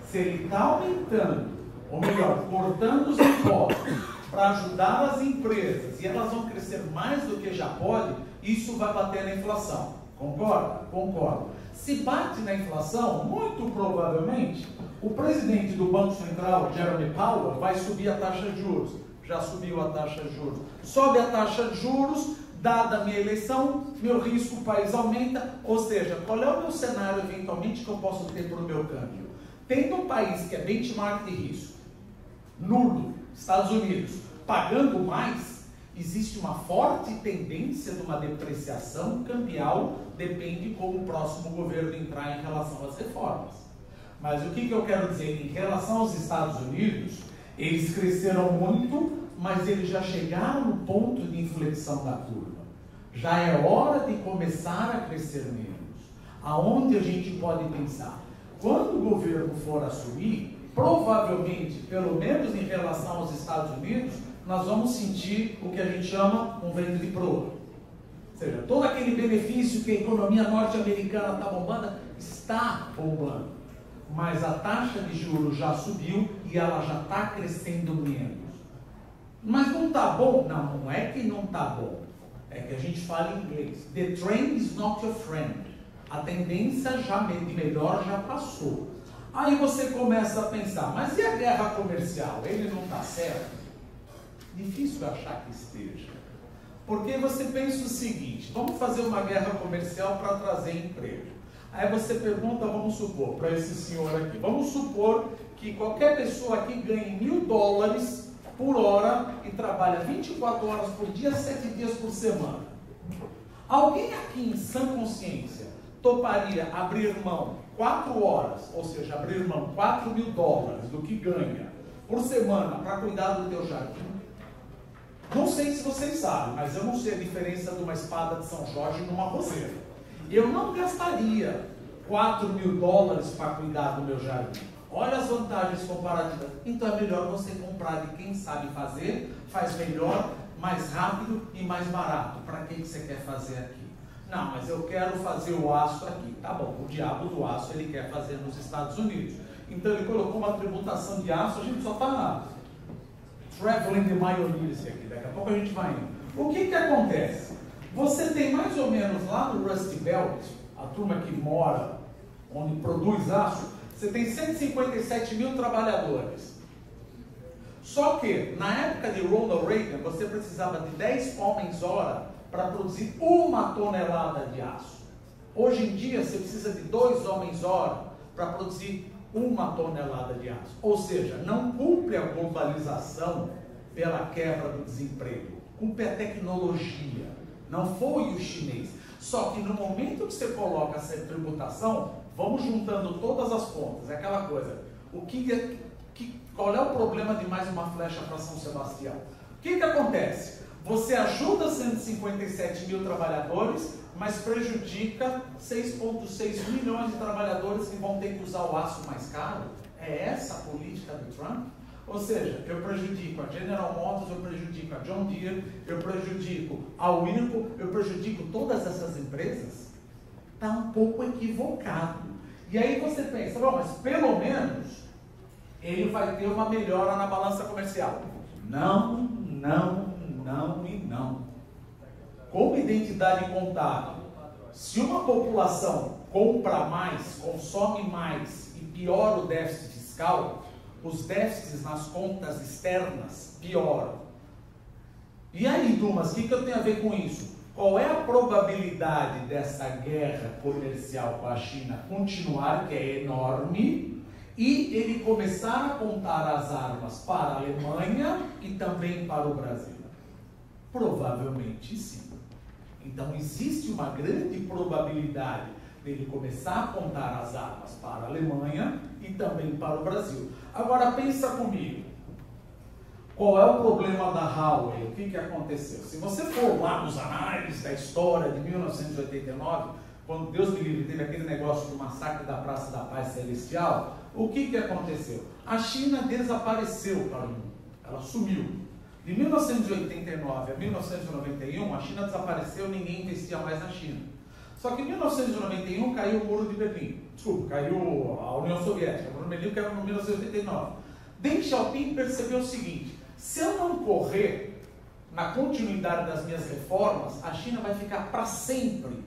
Se ele está aumentando, ou melhor, cortando os impostos para ajudar as empresas, e elas vão crescer mais do que já pode, isso vai bater na inflação. Concorda? Concordo. Se bate na inflação, muito provavelmente, o presidente do Banco Central, Jerome Powell, vai subir a taxa de juros. Já subiu a taxa de juros. Sobe a taxa de juros, dada a minha eleição, meu risco, o país aumenta. Ou seja, qual é o meu cenário, eventualmente, que eu posso ter para o meu câmbio? Tendo um país que é benchmark de risco, nulo, Estados Unidos, pagando mais, existe uma forte tendência de uma depreciação cambial, depende como o próximo governo entrar em relação às reformas. Mas o que eu quero dizer? Em relação aos Estados Unidos, eles cresceram muito, mas eles já chegaram no ponto de inflexão da curva. Já é hora de começar a crescer menos. Aonde a gente pode pensar? Quando o governo for assumir, provavelmente, pelo menos em relação aos Estados Unidos, nós vamos sentir o que a gente chama um vento de proa. Ou seja, todo aquele benefício que a economia norte-americana está bombando, está bombando. Mas a taxa de juros já subiu e ela já está crescendo menos. Mas não está bom? Não, não é que não está bom. é que a gente fala em inglês. The trend is not your friend. A tendência de melhor já passou. Aí você começa a pensar, mas e a guerra comercial? Ele não está certo? Difícil achar que esteja. Porque você pensa o seguinte, vamos fazer uma guerra comercial para trazer emprego. Aí você pergunta, vamos supor, para esse senhor aqui, vamos supor que qualquer pessoa aqui ganhe $1.000 por hora e trabalha 24 horas por dia, 7 dias por semana. Alguém aqui em sã consciência toparia abrir mão 4 horas, ou seja, abrir mão $4.000 do que ganha por semana para cuidar do teu jardim? Não sei se vocês sabem, mas eu não sei a diferença de uma espada de São Jorge numa roseira. Eu não gastaria $4.000 para cuidar do meu jardim. Olha as vantagens comparativas. Então é melhor você comprar de quem sabe fazer, faz melhor, mais rápido e mais barato. Para que você quer fazer aqui? Não, mas eu quero fazer o aço aqui. Tá bom, o diabo do aço ele quer fazer nos Estados Unidos. Então ele colocou uma tributação de aço, a gente só está traveling the maionese aqui. Daqui a pouco a gente vai indo. O que acontece? Você tem mais ou menos lá no Rust Belt, a turma que mora, onde produz aço, você tem 157 mil trabalhadores. Só que, na época de Ronald Reagan, você precisava de 10 homens-hora para produzir 1 tonelada de aço. Hoje em dia, você precisa de 2 homens-hora para produzir 1 tonelada de aço. Ou seja, não cumpre a globalização pela quebra do desemprego. Cumpre a tecnologia. Não foi o chinês. Só que no momento que você coloca essa tributação, vamos juntando todas as pontas. É aquela coisa. Qual é o problema de mais uma flecha para São Sebastião? O que acontece? Você ajuda 157 mil trabalhadores, mas prejudica 6,6 milhões de trabalhadores que vão ter que usar o aço mais caro? É essa a política do Trump? Ou seja, eu prejudico a General Motors, eu prejudico a John Deere, eu prejudico a Whirlpool, eu prejudico todas essas empresas? Está um pouco equivocado. E aí você pensa, bom, mas pelo menos ele vai ter uma melhora na balança comercial. Não, não, não e não. Como identidade contábil, se uma população compra mais, consome mais e piora o déficit fiscal, os déficits nas contas externas pioram. E aí, Dumas, o que eu tenho a ver com isso? Qual é a probabilidade dessa guerra comercial com a China continuar, que é enorme, e ele começar a apontar as armas para a Alemanha e também para o Brasil? Provavelmente sim. Então existe uma grande probabilidade dele começar a apontar as armas para a Alemanha e também para o Brasil. Agora pensa comigo, qual é o problema da Huawei? O que aconteceu? Se você for lá nos análises da história de 1989, quando Deus me livre teve aquele negócio do massacre da Praça da Paz Celestial, o que aconteceu? A China desapareceu para o mundo, ela sumiu. De 1989 a 1991, a China desapareceu, ninguém investia mais na China. Só que em 1991 caiu o Muro de Berlim. Desculpa, caiu a União Soviética. O Muro de Berlim caiu em 1989. Deng Xiaoping percebeu o seguinte: se eu não correr na continuidade das minhas reformas, a China vai ficar para sempre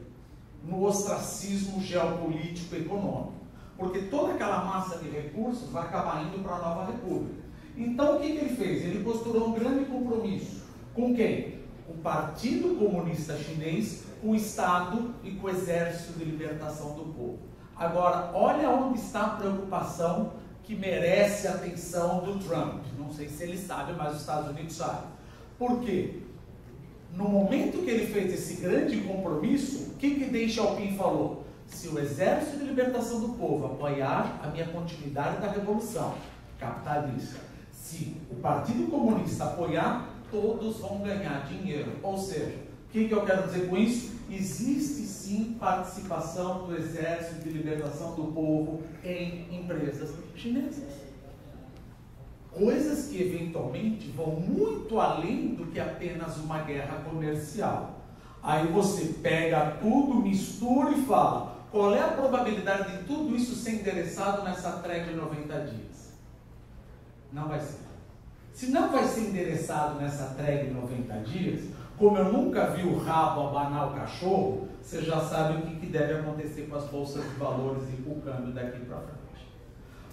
no ostracismo geopolítico e econômico. Porque toda aquela massa de recursos vai acabar indo para a nova república. Então o que ele fez? Ele posturou um grande compromisso. Com quem? Com o Partido Comunista Chinês, com o Estado e com o Exército de Libertação do Povo. Agora, olha onde está a preocupação que merece a atenção do Trump. Não sei se ele sabe, mas os Estados Unidos sabem. Por quê? No momento que ele fez esse grande compromisso, o que Deng Xiaoping falou? Se o Exército de Libertação do Povo apoiar a minha continuidade da Revolução capitalista, se o Partido Comunista apoiar, todos vão ganhar dinheiro. Ou seja, o que eu quero dizer com isso? Existe sim participação do Exército de Libertação do Povo em empresas chinesas. Coisas que eventualmente vão muito além do que apenas uma guerra comercial. Aí você pega tudo, mistura e fala, qual é a probabilidade de tudo isso ser endereçado nessa trégua de 90 dias? Não vai ser. Se não vai ser endereçado nessa trégua de 90 dias, Como eu nunca vi o rabo abanar o cachorro, você já sabe o que deve acontecer com as bolsas de valores e com o câmbio daqui para frente.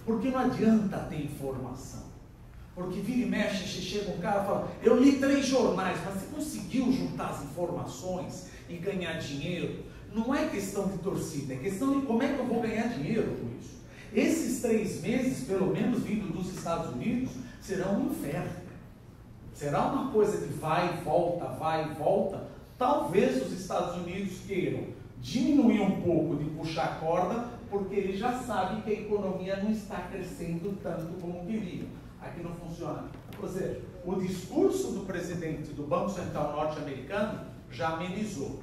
Porque não adianta ter informação. Porque vira e mexe, chega um cara e fala, eu li 3 jornais, mas você conseguiu juntar as informações e ganhar dinheiro? Não é questão de torcida, é questão de como é que eu vou ganhar dinheiro com isso. Esses 3 meses, pelo menos vindo dos Estados Unidos, serão um inferno. Será uma coisa de vai e volta. Talvez os Estados Unidos queiram diminuir um pouco de puxar a corda, porque eles já sabem que a economia não está crescendo tanto como queriam. Aqui não funciona. Ou seja, o discurso do presidente do Banco Central norte-americano já amenizou.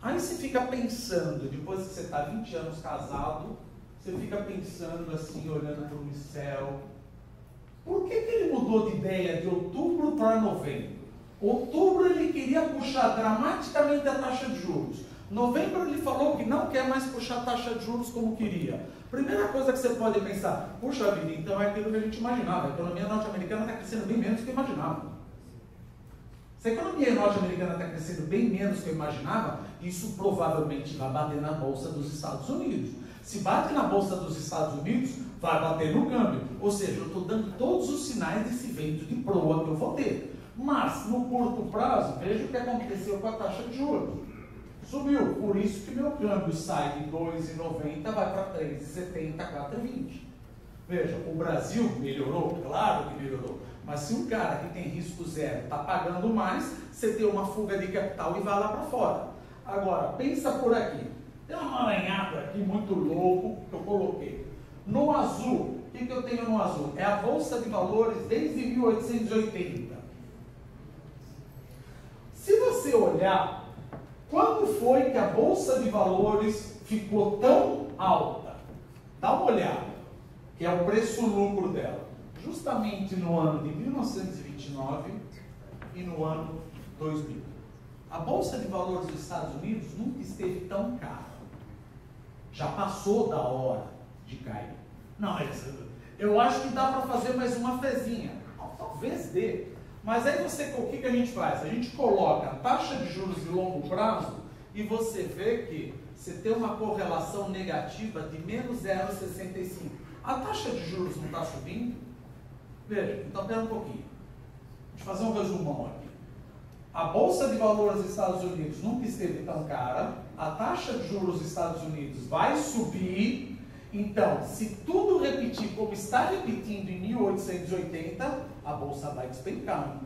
Aí você fica pensando, depois que você está 20 anos casado, você fica pensando assim, olhando para o céu. Por que ele mudou de ideia de outubro para novembro? Outubro ele queria puxar dramaticamente a taxa de juros. Novembro ele falou que não quer mais puxar a taxa de juros como queria. Primeira coisa que você pode pensar, puxa vida, então é aquilo que a gente imaginava. A economia norte-americana está crescendo bem menos do que eu imaginava. Se a economia norte-americana está crescendo bem menos do que eu imaginava, isso provavelmente vai bater na Bolsa dos Estados Unidos. Se bate na Bolsa dos Estados Unidos, vai bater no câmbio. Ou seja, eu estou dando todos os sinais desse vento de proa que eu vou ter. Mas, no curto prazo, veja o que aconteceu com a taxa de juros. Subiu, por isso que meu câmbio sai de 2,90, vai para 3,70, 4,20. Veja, o Brasil melhorou? Claro que melhorou. Mas se um cara que tem risco zero está pagando mais, você tem uma fuga de capital e vai lá para fora. Agora, pensa por aqui. Tem um amaranhado aqui muito louco que eu coloquei. No azul, o que eu tenho no azul? É a Bolsa de Valores desde 1880. Se você olhar, quando foi que a Bolsa de Valores ficou tão alta? Dá uma olhada, que é o preço-lucro dela. Justamente no ano de 1929 e no ano 2000. A Bolsa de Valores dos Estados Unidos nunca esteve tão cara. Já passou da hora de cair. Não, eu acho que dá para fazer mais uma fezinha. Talvez dê. Mas aí o que a gente faz? A gente coloca a taxa de juros de longo prazo e você vê que você tem uma correlação negativa de menos 0,65. A taxa de juros não está subindo? Veja, então espera um pouquinho. Deixa eu fazer um resumão aqui. A Bolsa de Valores dos Estados Unidos nunca esteve tão cara, a taxa de juros dos Estados Unidos vai subir, então, se tudo repetir como está repetindo em 1880, a Bolsa vai despencar.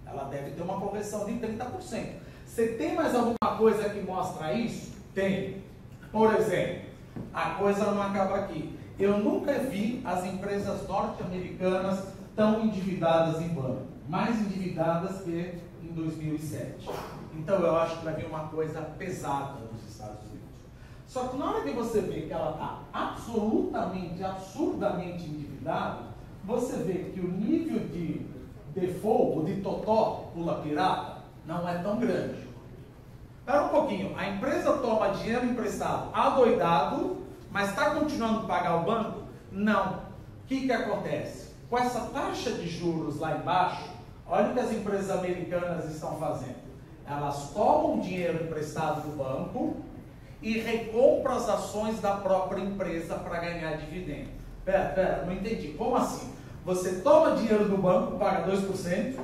Ela deve ter uma correção de 30%. Você tem mais alguma coisa que mostra isso? Tem. Por exemplo, a coisa não acaba aqui. Eu nunca vi as empresas norte-americanas tão endividadas em banco. Mais endividadas que em 2007. Então eu acho que vai vir uma coisa pesada dos Estados Unidos. Só que na hora que você vê que ela está absolutamente, absurdamente endividada, você vê que o nível de default, ou de totó, pula pirata, não é tão grande. Espera um pouquinho, a empresa toma dinheiro emprestado adoidado, mas está continuando a pagar o banco? Não. O que acontece? Com essa taxa de juros lá embaixo, olha o que as empresas americanas estão fazendo. Elas tomam dinheiro emprestado do banco e recompram as ações da própria empresa para ganhar dividendo. Pera, não entendi. Como assim? Você toma dinheiro do banco, paga 2%,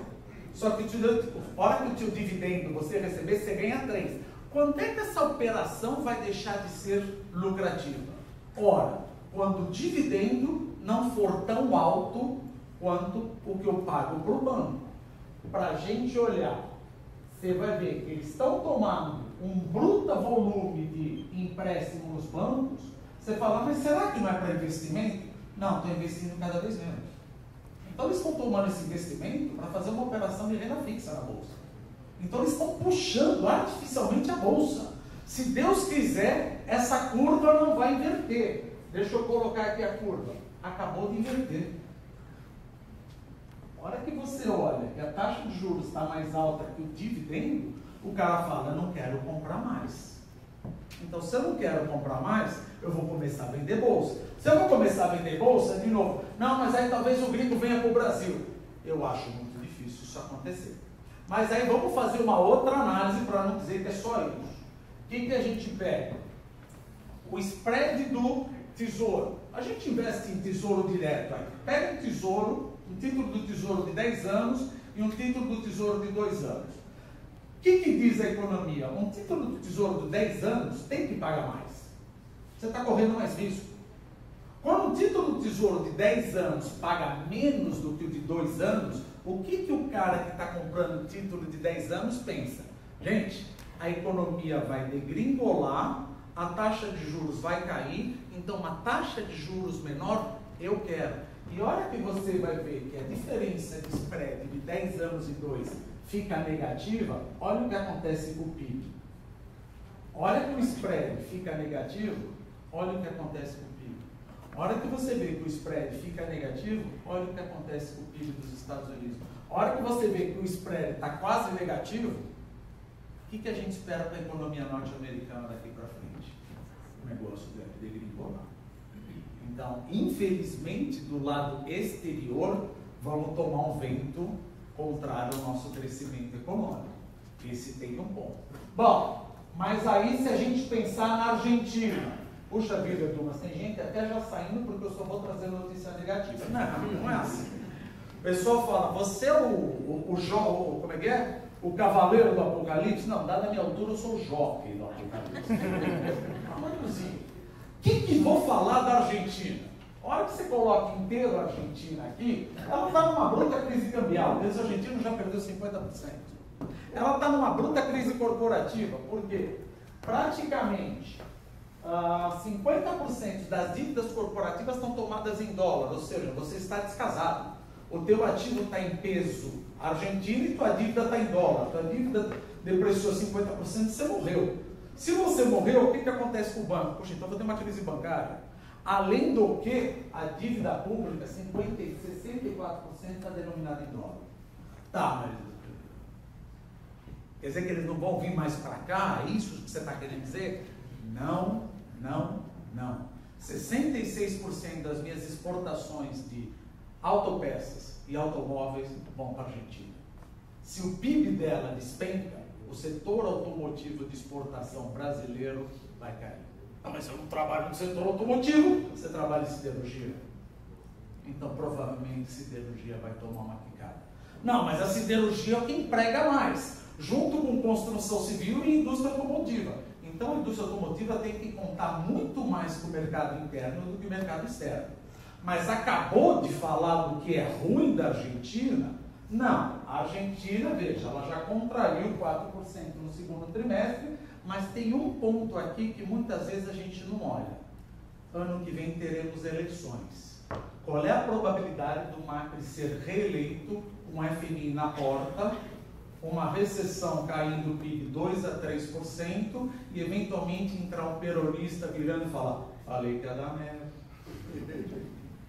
só que a hora que o teu dividendo você receber, você ganha 3%. Quando é que essa operação vai deixar de ser lucrativa? Ora, quando o dividendo não for tão alto quanto o que eu pago para o banco. Para a gente olhar, você vai ver que eles estão tomando um bruto volume de empréstimo nos bancos. Você fala, mas será que não é para investimento? Não, estão investindo cada vez menos. Então eles estão tomando esse investimento para fazer uma operação de renda fixa na Bolsa. Então eles estão puxando artificialmente a Bolsa. Se Deus quiser, essa curva não vai inverter. Deixa eu colocar aqui a curva. Acabou de inverter. A hora que você olha que a taxa de juros está mais alta que o dividendo, o cara fala, eu não quero comprar mais. Então, se eu não quero comprar mais, eu vou começar a vender bolsa. Se eu vou começar a vender bolsa, de novo, não, mas aí talvez o gringo venha para o Brasil. Eu acho muito difícil isso acontecer. Mas aí vamos fazer uma outra análise para não dizer que é só isso. O que a gente pega? O spread do tesouro. A gente investe em tesouro direto aí. Pega um tesouro, um título do tesouro de 10 anos e um título do tesouro de 2 anos. O que diz a economia? Um título do tesouro de 10 anos tem que pagar mais. Você está correndo mais risco. Quando um título do tesouro de 10 anos paga menos do que o de 2 anos, o que o cara que está comprando o título de 10 anos pensa? Gente, a economia vai degringolar, a taxa de juros vai cair, então uma taxa de juros menor eu quero. E a hora que você vai ver que a diferença de spread de 10 anos e 2 fica negativa, olha o que acontece com o PIB. Olha que o spread fica negativo, olha o que acontece com o PIB. A hora que você vê que o spread fica negativo, olha o que acontece com o PIB dos Estados Unidos. A hora que você vê que o spread está quase negativo, o que a gente espera para a economia norte-americana daqui para frente? O negócio deve degringolar. Então, infelizmente, do lado exterior, vamos tomar um vento contrário ao nosso crescimento econômico. Esse tem um ponto. Bom, mas aí se a gente pensar na Argentina, puxa vida, Dumas, tem gente até já saindo porque eu só vou trazer notícia negativa. Não é assim. O pessoal fala, você é como é que é? O cavaleiro do Apocalipse? Não, dada a minha altura, eu sou o jockey do Apocalipse. O que vou falar da Argentina? A hora que você coloca inteiro a Argentina aqui, ela está numa bruta crise cambial. Os argentinos já perdeu 50%. Ela está numa bruta crise corporativa, porque praticamente 50% das dívidas corporativas estão tomadas em dólar, ou seja, você está descasado. O teu ativo está em peso argentino e tua dívida está em dólar. Tua dívida depreciou 50%, você morreu. Se você morreu, o que acontece com o banco? Poxa, então vou ter uma crise bancária. Além do que, a dívida pública, 64% está denominada em dólar. Tá, mas quer dizer que eles não vão vir mais para cá? É isso que você está querendo dizer? Não. 66% das minhas exportações de autopeças e automóveis vão para a Argentina. Se o PIB dela despenca, o setor automotivo de exportação brasileiro vai cair. Ah, mas eu não trabalho no setor automotivo, você trabalha em siderurgia. Então, provavelmente, siderurgia vai tomar uma picada. Não, mas a siderurgia é o que emprega mais, junto com construção civil e indústria automotiva. Então, a indústria automotiva tem que contar muito mais com o mercado interno do que o mercado externo. Mas acabou de falar do que é ruim da Argentina? Não, a Argentina, veja, ela já contraiu 4% no segundo trimestre, mas tem um ponto aqui que muitas vezes a gente não olha. Ano que vem teremos eleições. Qual é a probabilidade do Macri ser reeleito com o FMI na porta, uma recessão caindo o PIB 2 a 3% e eventualmente entrar um peronista virando e falar: falei que ia dar merda.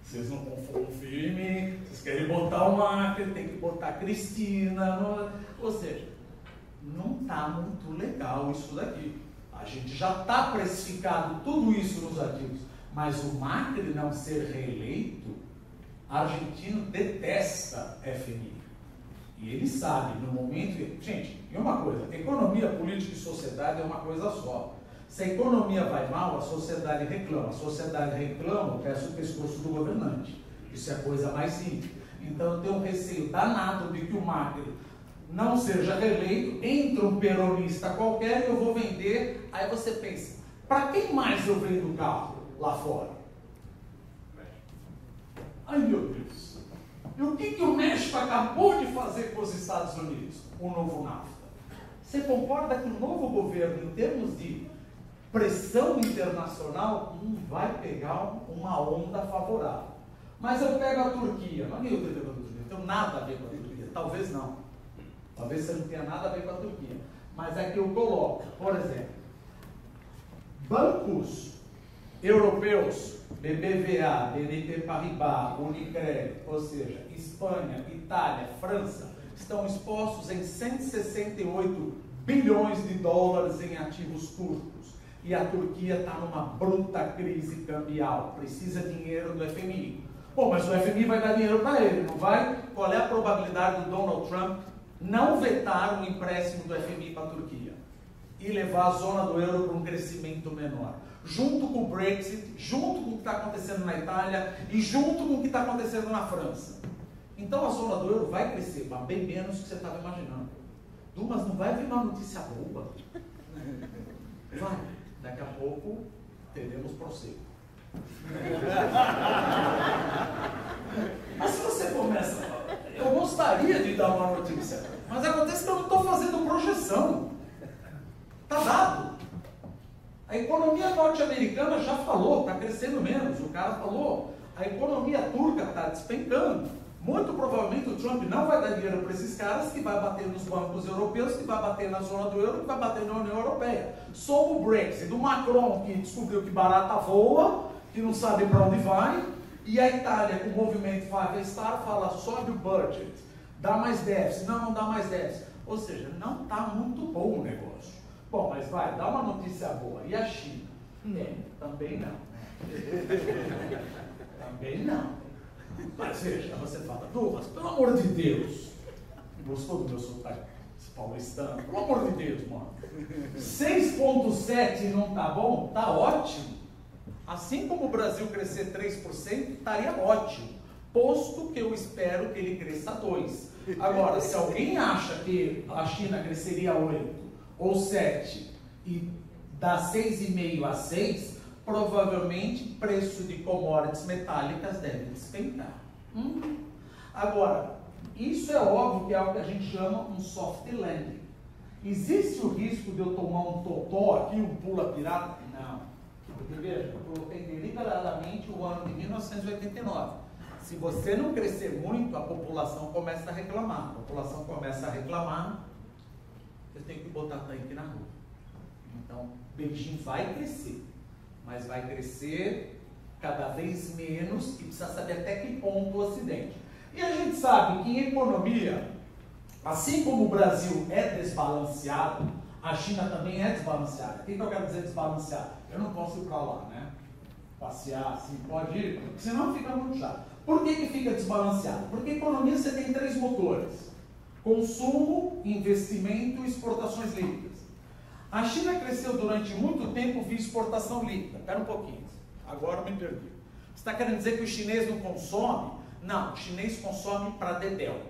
Vocês não confiam firme, vocês querem botar o Macri, tem que botar a Cristina. Ou seja, não está muito legal isso daqui. A gente já está precificado tudo isso nos ativos, mas o Macri não ser reeleito, argentino detesta FMI. E ele sabe, no momento... Gente, e uma coisa, economia, política e sociedade é uma coisa só. Se a economia vai mal, a sociedade reclama. A sociedade reclama, peça o pescoço do governante. Isso é a coisa mais simples. Então eu tenho um receio danado de que o Macri não seja reeleito, entra um peronista qualquer e eu vou vender. Aí você pensa, para quem mais eu vendo o carro lá fora? Ai meu Deus! E o que o México acabou de fazer com os Estados Unidos? O novo NAFTA. Você concorda que o novo governo, em termos de pressão internacional, vai pegar uma onda favorável? Mas eu pego a Turquia. Não é eu tenho não tenho nada a ver com a Turquia. Talvez não. Talvez você não tenha nada a ver com a Turquia. Mas é que eu coloco, por exemplo, bancos europeus, BBVA, BNP Paribas, Unicred, ou seja, Espanha, Itália, França, estão expostos em 168 bilhões de dólares em ativos turcos. E a Turquia está numa bruta crise cambial, precisa de dinheiro do FMI. Pô, mas o FMI vai dar dinheiro para ele, não vai? Qual é a probabilidade do Donald Trump não vetar o empréstimo do FMI para a Turquia e levar a zona do euro para um crescimento menor, junto com o Brexit, junto com o que está acontecendo na Itália e junto com o que está acontecendo na França. Então a zona do euro vai crescer, mas bem menos do que você estava imaginando. Mas não vai vir uma notícia boa. Vai, daqui a pouco teremos prosseguo. Mas se você começa, eu gostaria de dar uma notícia, mas acontece que eu não estou fazendo projeção. Está dado. A economia norte-americana já falou, está crescendo menos. O cara falou, a economia turca está despencando. Muito provavelmente o Trump não vai dar dinheiro para esses caras, que vai bater nos bancos europeus, que vai bater na zona do euro, que vai bater na União Europeia. Sob o Brexit, do Macron, que descobriu que barata voa, que não sabe para onde vai, e a Itália, com o movimento Five Star, fala, sobe o budget, dá mais déficit, não dá mais déficit. Ou seja, não está muito bom o negócio. Bom, mas vai, dá uma notícia boa. E a China? Também não. Também não. Mas veja, você fala, Douglas, pelo amor de Deus, gostou do meu sotaque paulistano? Pelo amor de Deus, mano. 6,7 não tá bom? Tá ótimo. Assim como o Brasil crescer 3%, estaria ótimo. Posto que eu espero que ele cresça 2%. Agora, se alguém acha que a China cresceria 8% ou 7% e dá 6,5% a 6%, provavelmente preço de commodities metálicas deve despencar. Agora, isso é óbvio que é algo que a gente chama um soft landing. Existe o risco de eu tomar um totó aqui, um pula pirata? Não. Porque veja, eu coloquei deliberadamente o ano de 1989. Se você não crescer muito, a população começa a reclamar. A população começa a reclamar, eu tenho que botar tanque na rua. Então, Beijing vai crescer. Mas vai crescer cada vez menos e precisa saber até que ponto o Ocidente. E a gente sabe que em economia, assim como o Brasil é desbalanceado, a China também é desbalanceada. O que eu quero dizer desbalanceado? Eu não posso ir para lá, né? Passear, assim, pode ir, porque senão fica muito chato. Por que fica desbalanceado? Porque em economia você tem 3 motores: consumo, investimento e exportações líquidas. A China cresceu durante muito tempo via exportação líquida. Espera um pouquinho, agora eu me perdi. Você está querendo dizer que o chinês não consome? Não, o chinês consome para dedéu.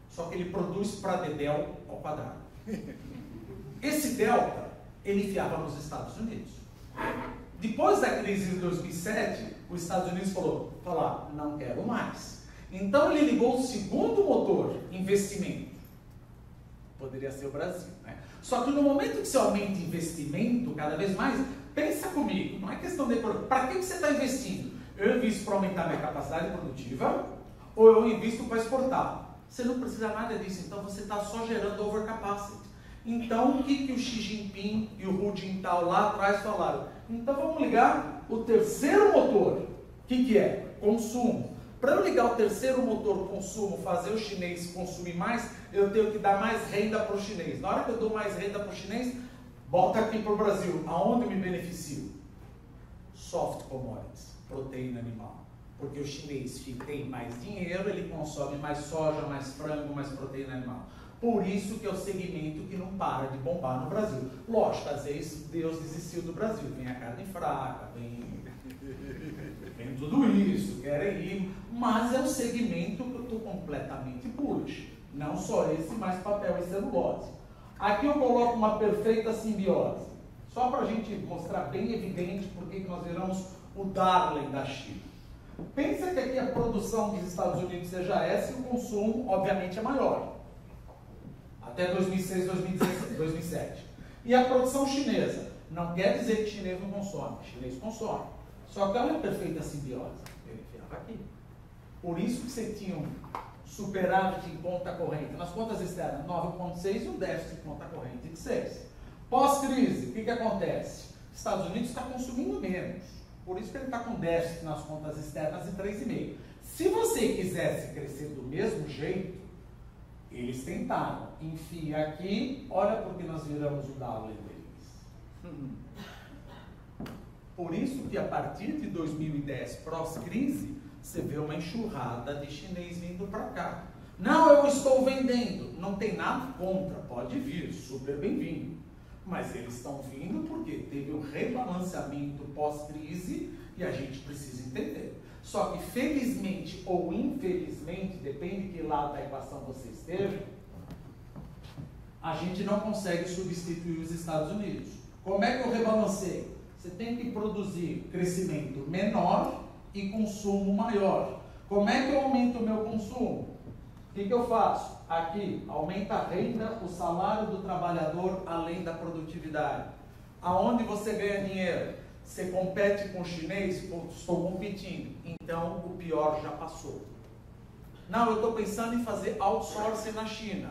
Só que ele produz para dedéu ao quadrado. Esse delta, ele enfiava nos Estados Unidos. Depois da crise de 2007, os Estados Unidos falou, não quero mais. Então ele ligou o segundo motor, investimento. Poderia ser o Brasil, né? Só que no momento que você aumenta investimento cada vez mais, pensa comigo, não é questão de economia. Para que você está investindo? Eu invisto para aumentar minha capacidade produtiva ou eu invisto para exportar? Você não precisa nada disso, então você está só gerando overcapacity. Então o que o Xi Jinping e o Hu Jintao lá atrás falaram? Então vamos ligar o terceiro motor. O que é? Consumo. Para eu ligar o terceiro motor, consumo, fazer o chinês consumir mais, eu tenho que dar mais renda para o chinês. Na hora que eu dou mais renda para o chinês, bota aqui para o Brasil. Aonde me beneficio? Soft commodities, proteína animal. Porque o chinês tem mais dinheiro, ele consome mais soja, mais frango, mais proteína animal. Por isso que é o segmento que não para de bombar no Brasil. Lógico, às vezes Deus desistiu do Brasil. Vem a carne fraca, vem tudo isso, querem ir, mas é um segmento que eu estou completamente bullish. Não só esse, mas papel e celulose. Aqui eu coloco uma perfeita simbiose, só para a gente mostrar bem evidente por que nós viramos o darling da China. Pensa que aqui a produção dos Estados Unidos seja essa e o consumo, obviamente, é maior. Até 2006, 2007. E a produção chinesa? Não quer dizer que chinês não consome, chinês consome. Só que olha a perfeita simbiose. Ele enfiava aqui. Por isso que você tinha um superávit em conta corrente. Nas contas externas, 9,6 e um déficit em conta corrente de 6. Pós-crise, o que acontece? Os Estados Unidos está consumindo menos. Por isso que ele está com déficit nas contas externas de 3,5. Se você quisesse crescer do mesmo jeito, eles tentaram. Enfia aqui, olha porque nós viramos o darling deles. Por isso que a partir de 2010, pós-crise, você vê uma enxurrada de chinês vindo para cá. Não, eu estou vendendo. Não tem nada contra, pode vir, super bem-vindo. Mas eles estão vindo porque teve um rebalanceamento pós-crise e a gente precisa entender. Só que felizmente ou infelizmente, depende de que lado da equação você esteja, a gente não consegue substituir os Estados Unidos. Como é que eu rebalanceio? Você tem que produzir crescimento menor e consumo maior. Como é que eu aumento o meu consumo? O que eu faço? Aqui, aumenta a renda, o salário do trabalhador além da produtividade. Aonde você ganha dinheiro? Você compete com o chinês? Estou competindo. Então, o pior já passou. Não, eu estou pensando em fazer outsourcing na China.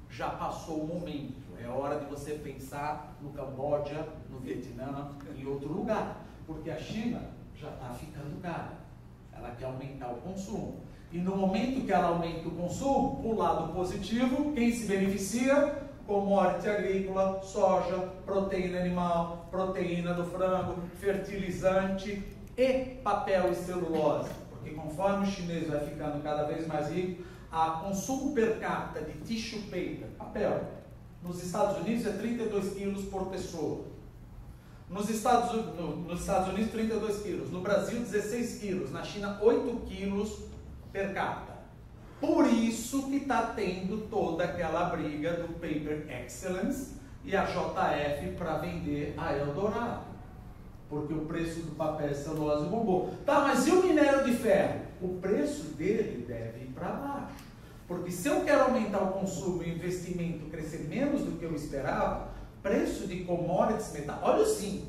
Já passou o momento. É hora de você pensar no Camboja, no Vietnã, em outro lugar. Porque a China já está ficando cara. Ela quer aumentar o consumo. E no momento que ela aumenta o consumo, o lado positivo, quem se beneficia? Commodity agrícola, soja, proteína animal, proteína do frango, fertilizante e papel e celulose. Porque conforme o chinês vai ficando cada vez mais rico, o consumo per capita de tissue paper, papel, nos Estados Unidos é 32 quilos por pessoa. Nos Estados Unidos, 32 quilos. No Brasil, 16 quilos. Na China, 8 quilos per capita. Por isso que está tendo toda aquela briga do Paper Excellence e a JF para vender a Eldorado. Porque o preço do papel e celulose bombou. Tá, mas e o minério de ferro? O preço dele deve ir para baixo. Porque se eu quero aumentar o consumo e o investimento crescer menos do que eu esperava, preço de commodities metal, olha o 5.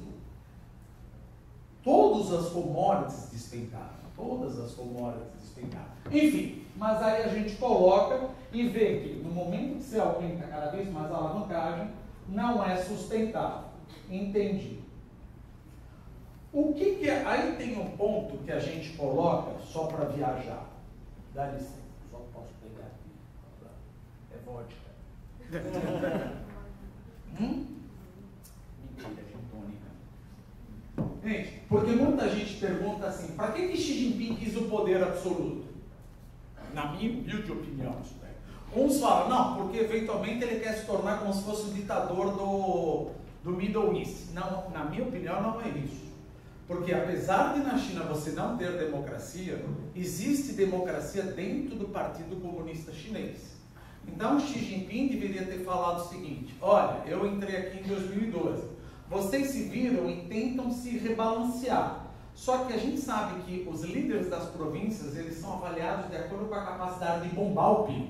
Todas as commodities despencaram. Todas as commodities despencaram. Enfim, mas aí a gente coloca e vê que no momento que você aumenta cada vez mais a alavancagem, não é sustentável. Entendi. O que é? Aí tem um ponto que a gente coloca só para viajar. Dá licença, só posso pegar aqui. É vodka. Mentira, gin tônica. Gente, porque muita gente pergunta assim, para que Xi Jinping quis o poder absoluto? Na minha humilde opinião, isso daí. Uns falam, não, porque eventualmente ele quer se tornar como se fosse o ditador do Middle East. Não, na minha opinião não é isso. Porque apesar de na China você não ter democracia, existe democracia dentro do Partido Comunista Chinês. Então Xi Jinping deveria ter falado o seguinte, olha, eu entrei aqui em 2012, vocês se viram e tentam se rebalancear. Só que a gente sabe que os líderes das províncias, eles são avaliados de acordo com a capacidade de bombar o PIB.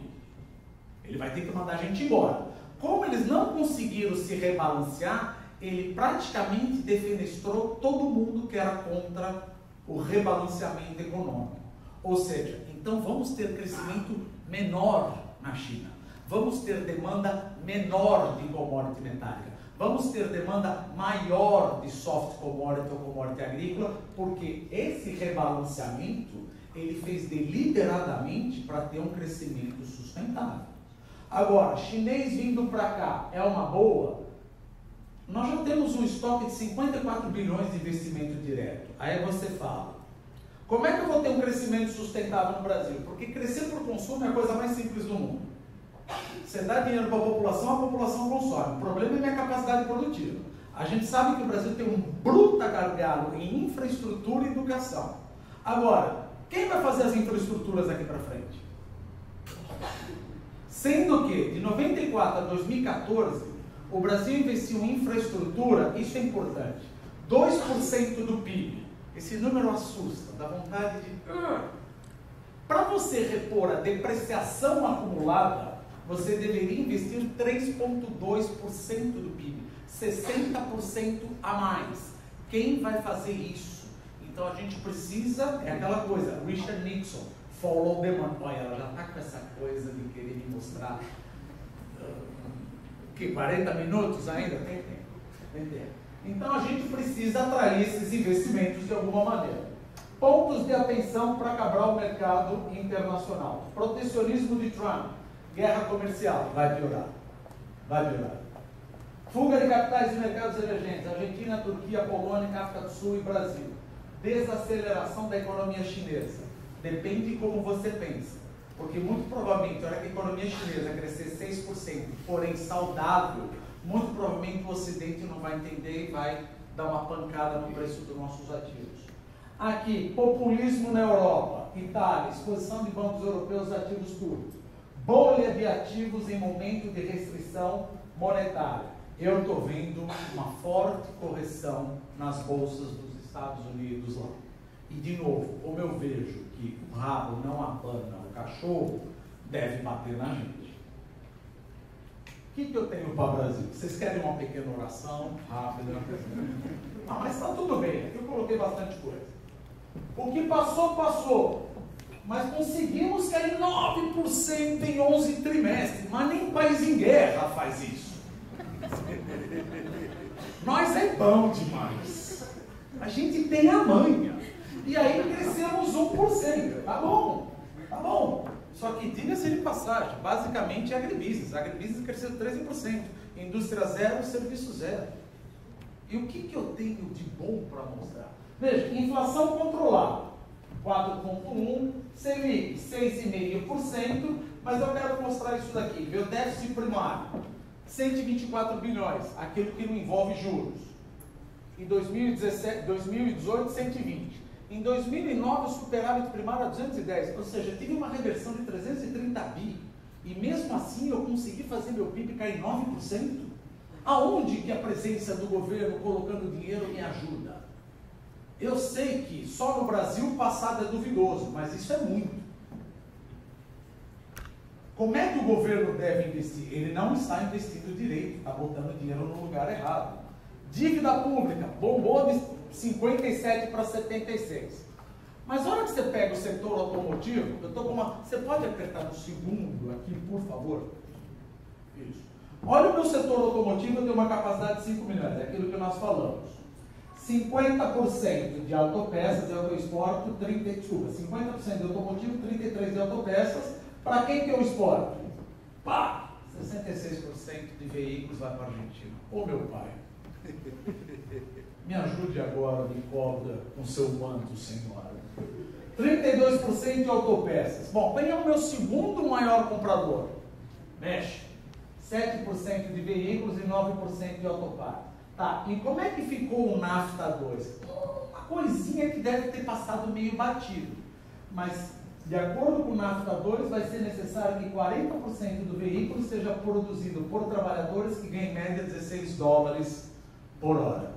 Ele vai ter que mandar a gente embora. Como eles não conseguiram se rebalancear, ele praticamente defenestrou todo mundo que era contra o rebalanceamento econômico. Ou seja, então vamos ter crescimento menor na China. Vamos ter demanda menor de commodity metálica. Vamos ter demanda maior de soft commodity ou commodity agrícola, porque esse rebalanceamento ele fez deliberadamente para ter um crescimento sustentável. Agora, chinês vindo para cá é uma boa? Nós já temos um estoque de 54 bilhões de investimento direto. Aí você fala, como é que eu vou ter um crescimento sustentável no Brasil? Porque crescer por consumo é a coisa mais simples do mundo. Você dá dinheiro para a população consome. O problema é a minha capacidade produtiva. A gente sabe que o Brasil tem um bruta gargalo em infraestrutura e educação. Agora, quem vai fazer as infraestruturas aqui para frente? Sendo que, de 94 a 2014, o Brasil investiu em infraestrutura, isso é importante, 2% do PIB. Esse número assusta, dá vontade de... Para você repor a depreciação acumulada, você deveria investir 3,2% do PIB, 60% a mais. Quem vai fazer isso? Então a gente precisa, é aquela coisa, Richard Nixon, follow the money. Olha, ela já está com essa coisa de querer me mostrar, 40 minutos ainda? Tem tempo. Então a gente precisa atrair esses investimentos de alguma maneira. Pontos de atenção para quebrar o mercado internacional. Protecionismo de Trump. Guerra comercial, vai piorar. Fuga de capitais de mercados emergentes, Argentina, Turquia, Polônia, África do Sul e Brasil. Desaceleração da economia chinesa. Depende de como você pensa. Porque muito provavelmente, na hora que a economia chinesa crescer 6%, porém saudável, muito provavelmente o Ocidente não vai entender e vai dar uma pancada no preço dos nossos ativos. Aqui, populismo na Europa, Itália, exposição de bancos europeus a ativos públicos, bolha de ativos em momento de restrição monetária. Eu estou vendo uma forte correção nas bolsas dos Estados Unidos lá. E, de novo, como eu vejo que o rabo não abana o cachorro, deve bater na gente. O que eu tenho para o Brasil? Vocês querem uma pequena oração rápida? Não, mas está tudo bem, aqui eu coloquei bastante coisa. O que passou, passou. Mas conseguimos cair 9% em 11 trimestres. Mas nem país em guerra faz isso. Nós é bom demais. A gente tem a manha. E aí crescemos 1%. Tá bom, tá bom. Só que diga-se de passagem, basicamente é agribusiness. A agribusiness cresceu 13%. Indústria zero, serviço zero. E o que eu tenho de bom para mostrar? Veja, inflação controlada, 4,1%, Selic, 6,5%, mas eu quero mostrar isso daqui. Meu déficit primário, 124 bilhões, aquilo que não envolve juros. Em 2018, 120. Em 2009, o superávit primário era 210, ou seja, tive uma reversão de 330 bi, e mesmo assim eu consegui fazer meu PIB cair 9%. Aonde que a presença do governo colocando dinheiro me ajuda? Eu sei que só no Brasil o passado é duvidoso, mas isso é muito. Como é que o governo deve investir? Ele não está investindo direito, está botando dinheiro no lugar errado. Dívida pública, bombou de 57 para 76. Mas na hora que você pega o setor automotivo, eu estou com uma... Você pode apertar no segundo aqui, por favor? Isso. Olha o meu setor automotivo, eu tenho uma capacidade de 5 milhões, é aquilo que nós falamos. 50% de autopeças, eu exporto 50% de automotivo, 33% de autopeças. Para quem que eu exporto? Pá! 66% de veículos vai para a Argentina. Ô meu pai, me ajude agora, me cobra com seu manto, senhora. 32% de autopeças. Bom, quem é o meu segundo maior comprador? México. 7% de veículos e 9% de autopartes. Tá, e como é que ficou o NAFTA 2? Uma coisinha que deve ter passado meio batido. Mas, de acordo com o NAFTA 2, vai ser necessário que 40% do veículo seja produzido por trabalhadores que ganhem em média 16 dólares por hora.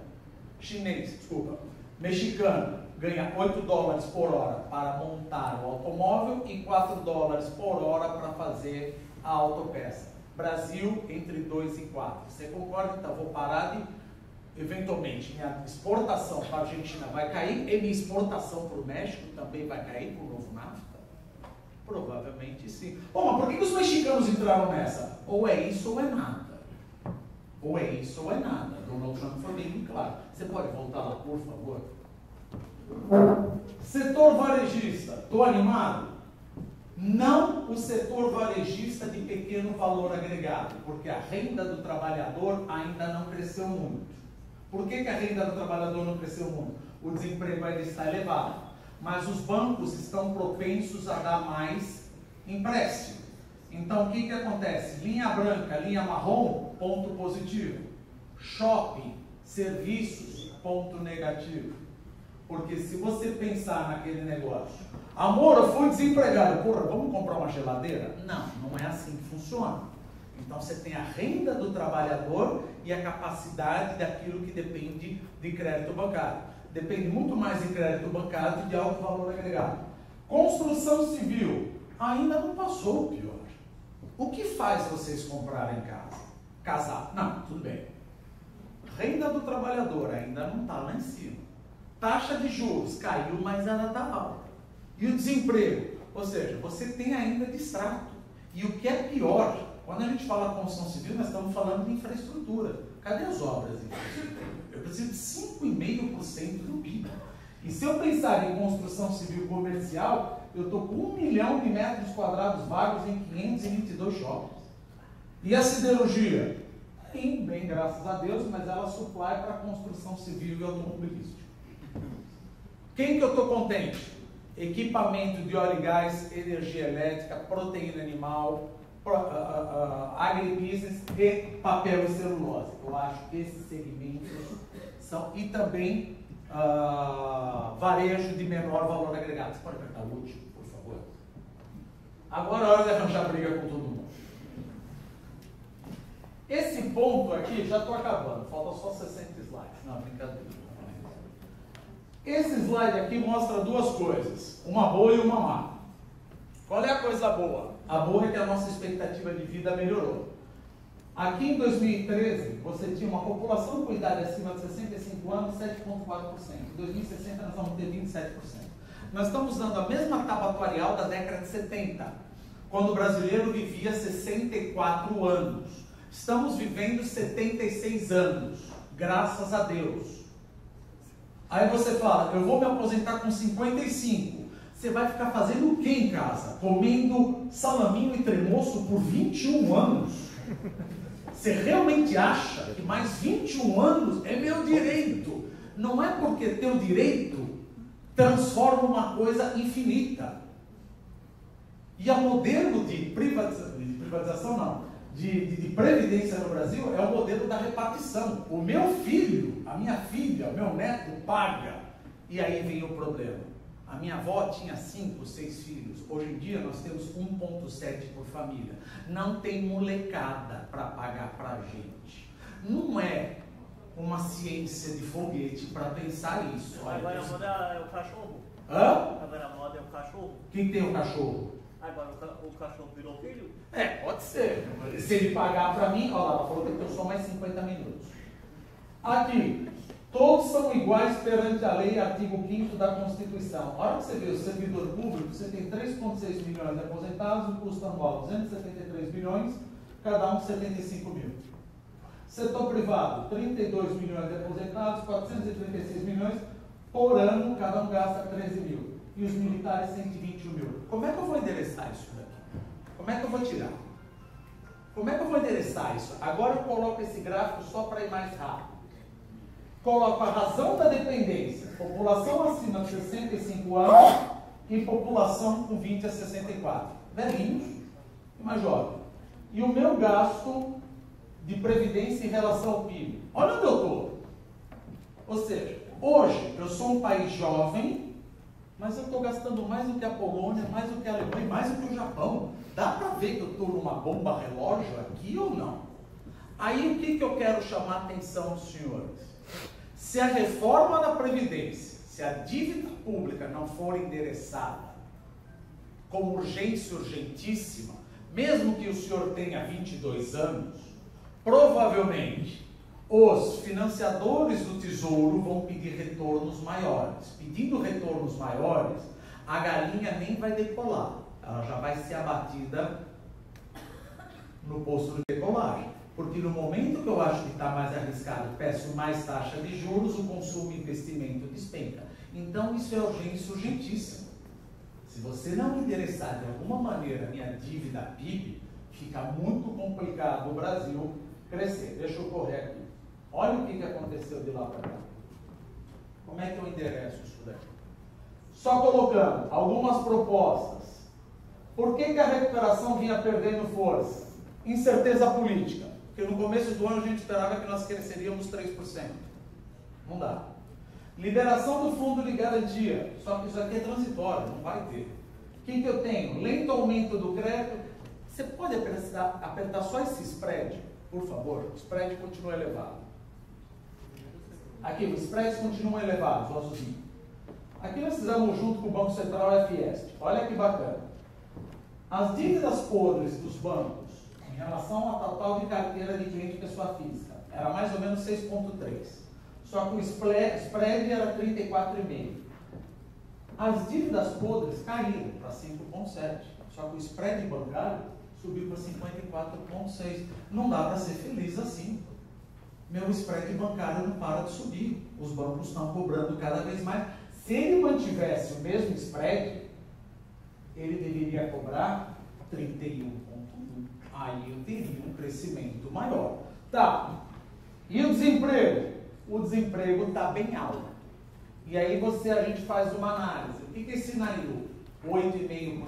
Chinês, desculpa, mexicano, ganha 8 dólares por hora para montar o automóvel e 4 dólares por hora para fazer a autopeça. Brasil, entre 2 e 4. Você concorda? Então, vou parar de... Eventualmente, minha exportação para a Argentina vai cair e minha exportação para o México também vai cair para o novo NAFTA? Provavelmente sim. Bom, mas por que os mexicanos entraram nessa? Ou é isso ou é nada. Ou é isso ou é nada. Donald Trump foi bem claro. Você pode voltar lá, por favor? Setor varejista. Estou animado? Não o setor varejista de pequeno valor agregado, porque a renda do trabalhador ainda não cresceu muito. Por que a renda do trabalhador não cresceu muito? O desemprego ainda está elevado, mas os bancos estão propensos a dar mais empréstimo. Então, o que acontece? Linha branca, linha marrom, ponto positivo. Shopping, serviços, ponto negativo. Porque se você pensar naquele negócio, amor, eu fui desempregado, porra, vamos comprar uma geladeira? Não, não é assim que funciona. Então você tem a renda do trabalhador e a capacidade daquilo que depende de crédito bancário. Depende muito mais de crédito bancário e de alto valor agregado. Construção civil, ainda não passou o pior. O que faz vocês comprarem casa? Casar? Não, tudo bem. Renda do trabalhador ainda não está lá em cima. Taxa de juros caiu, mas ela está alta. E o desemprego? Ou seja, você tem ainda distrato. E o que é pior, quando a gente fala construção civil, nós estamos falando de infraestrutura. Cadê as obras de infraestrutura? Eu preciso de 5,5% do PIB. E se eu pensar em construção civil comercial, eu estou com 1 milhão de metros quadrados vagos em 522 shoppings. E a siderurgia? Bem, graças a Deus, mas ela supply para construção civil e automobilística. Quem que eu estou contente? equipamento de óleo e gás, energia elétrica, proteína animal, agribusiness e papel e celulose. Eu acho que esses segmentos são, e também varejo de menor valor agregado. Você pode apertar o último, por favor? Agora é hora de arranjar briga com todo mundo. Esse ponto aqui, já estou acabando, faltam só 60 slides. Não, brincadeira. Esse slide aqui mostra duas coisas, uma boa e uma má. Qual é a coisa boa? A boa é que a nossa expectativa de vida melhorou. Aqui em 2013, você tinha uma população com idade acima de 65 anos, 7,4%. Em 2060, nós vamos ter 27%. Nós estamos usando a mesma tábua atuarial da década de 70, quando o brasileiro vivia 64 anos. Estamos vivendo 76 anos, graças a Deus. Aí você fala, eu vou me aposentar com 55. Você vai ficar fazendo o que em casa? Comendo salaminho e tremoço por 21 anos? Você realmente acha que mais 21 anos é meu direito? Não é porque teu direito transforma uma coisa infinita. E a modelo de privatização não, de previdência no Brasil é o modelo da repartição. O meu filho, a minha filha, o meu neto paga. E aí vem o problema. A minha avó tinha 5, 6 filhos. Hoje em dia nós temos 1,7 por família. Não tem molecada para pagar para a gente. Não é uma ciência de foguete para pensar isso. Agora a moda é o cachorro. Hã? Agora a moda é o cachorro. Quem tem o cachorro? Agora o cachorro virou filho? Pode ser. Se ele pagar para mim, olha lá, ela falou que tem só mais 50 minutos. Aqui, todos são iguais perante a lei, artigo 5º da Constituição. A hora que você vê o servidor público, você tem 3,6 milhões de aposentados, o custo anual 273 milhões, cada um 75 mil. Setor privado, 32 milhões de aposentados, 436 milhões, por ano, cada um gasta 13 mil. E os militares 121 mil. Como é que eu vou endereçar isso daqui? Como é que eu vou tirar? Como é que eu vou endereçar isso? Agora eu coloco esse gráfico só para ir mais rápido. Coloco a razão da dependência, população acima de 65 anos e população com 20 a 64. Velhinhos e mais jovens. E o meu gasto de previdência em relação ao PIB. Olha onde eu estou. Ou seja, hoje eu sou um país jovem, mas eu estou gastando mais do que a Polônia, mais do que a Alemanha, mais do que o Japão. Dá para ver que eu estou numa bomba relógio aqui ou não? Aí o que eu quero chamar a atenção dos senhores? Se a reforma da Previdência, se a dívida pública não for endereçada como urgência urgentíssima, mesmo que o senhor tenha 22 anos, provavelmente os financiadores do Tesouro vão pedir retornos maiores. Pedindo retornos maiores, a galinha nem vai decolar. Ela já vai ser abatida no posto de decolagem. Porque no momento que eu acho que está mais arriscado, peço mais taxa de juros, o consumo e investimento despenca. Então isso é urgência urgentíssima. Se você não endereçar de alguma maneira a minha dívida PIB, fica muito complicado o Brasil crescer. Deixa eu correr aqui. Olha o que aconteceu de lá para cá. Como é que eu endereço isso daqui? Só colocando algumas propostas. Por que a recuperação vinha perdendo força? Incerteza política. Porque no começo do ano a gente esperava que nós cresceríamos 3%. Não dá. Liberação do fundo de garantia. Só que isso aqui é transitório, não vai ter. O que eu tenho? Lento aumento do crédito. Você pode apertar só esse spread, por favor? O spread continua elevado. Aqui, os spreads continuam elevados, o azulzinho. Aqui nós fizemos junto com o Banco Central e a Fiesp. Olha que bacana. As dívidas podres dos bancos em relação ao total de carteira de cliente pessoa física era mais ou menos 6,3. Só que o spread era 34,5. As dívidas podres caíram para 5,7. Só que o spread bancário subiu para 54,6. Não dá para ser feliz assim. Meu spread bancário não para de subir. Os bancos estão cobrando cada vez mais. Se ele mantivesse o mesmo spread, ele deveria cobrar 31,1. Aí eu teria um crescimento maior. Tá. E o desemprego? O desemprego está bem alto. E aí a gente faz uma análise. O que é esse NAILU? 8,5%.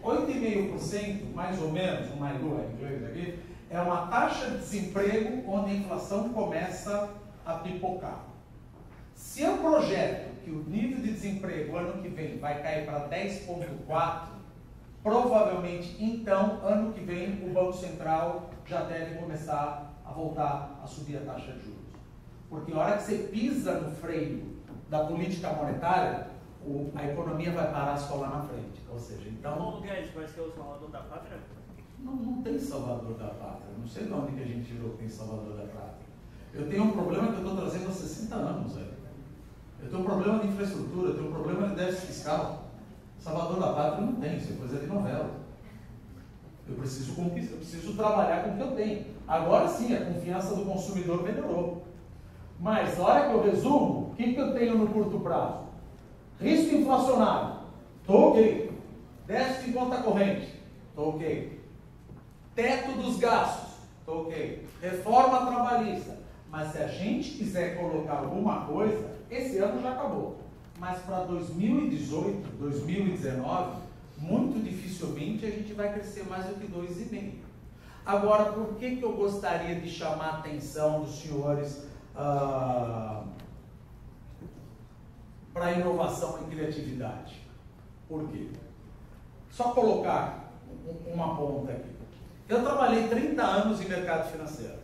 8,5%, mais ou menos, o NAILU em inglês aqui, é uma taxa de desemprego onde a inflação começa a pipocar. Se eu projeto que o nível de desemprego ano que vem vai cair para 10,4%, provavelmente, então, ano que vem, o Banco Central já deve começar a voltar a subir a taxa de juros. Porque a hora que você pisa no freio da política monetária, a economia vai parar a escola na frente. Ou seja, então... Paulo Guedes vai ser o salvador da pátria? Não tem salvador da pátria. Não sei de onde que a gente tirou que tem salvador da pátria. Eu tenho um problema que eu estou trazendo há 60 anos, velho. Eu tenho um problema de infraestrutura, eu tenho um problema de déficit fiscal. Salvador da pátria não tem, isso é coisa de novela. Eu preciso conquistar, eu preciso trabalhar com o que eu tenho. Agora sim, a confiança do consumidor melhorou. Mas, na hora que eu resumo, o que eu tenho no curto prazo? Risco inflacionário, estou ok. Déficit em conta corrente, estou ok. Teto dos gastos, estou ok. Reforma trabalhista. Mas se a gente quiser colocar alguma coisa, esse ano já acabou. Mas para 2018, 2019, muito dificilmente a gente vai crescer mais do que 2,5%. Agora, por que eu gostaria de chamar a atenção dos senhores para inovação e criatividade? Por quê? Só colocar uma ponta aqui. Eu trabalhei 30 anos em mercado financeiro.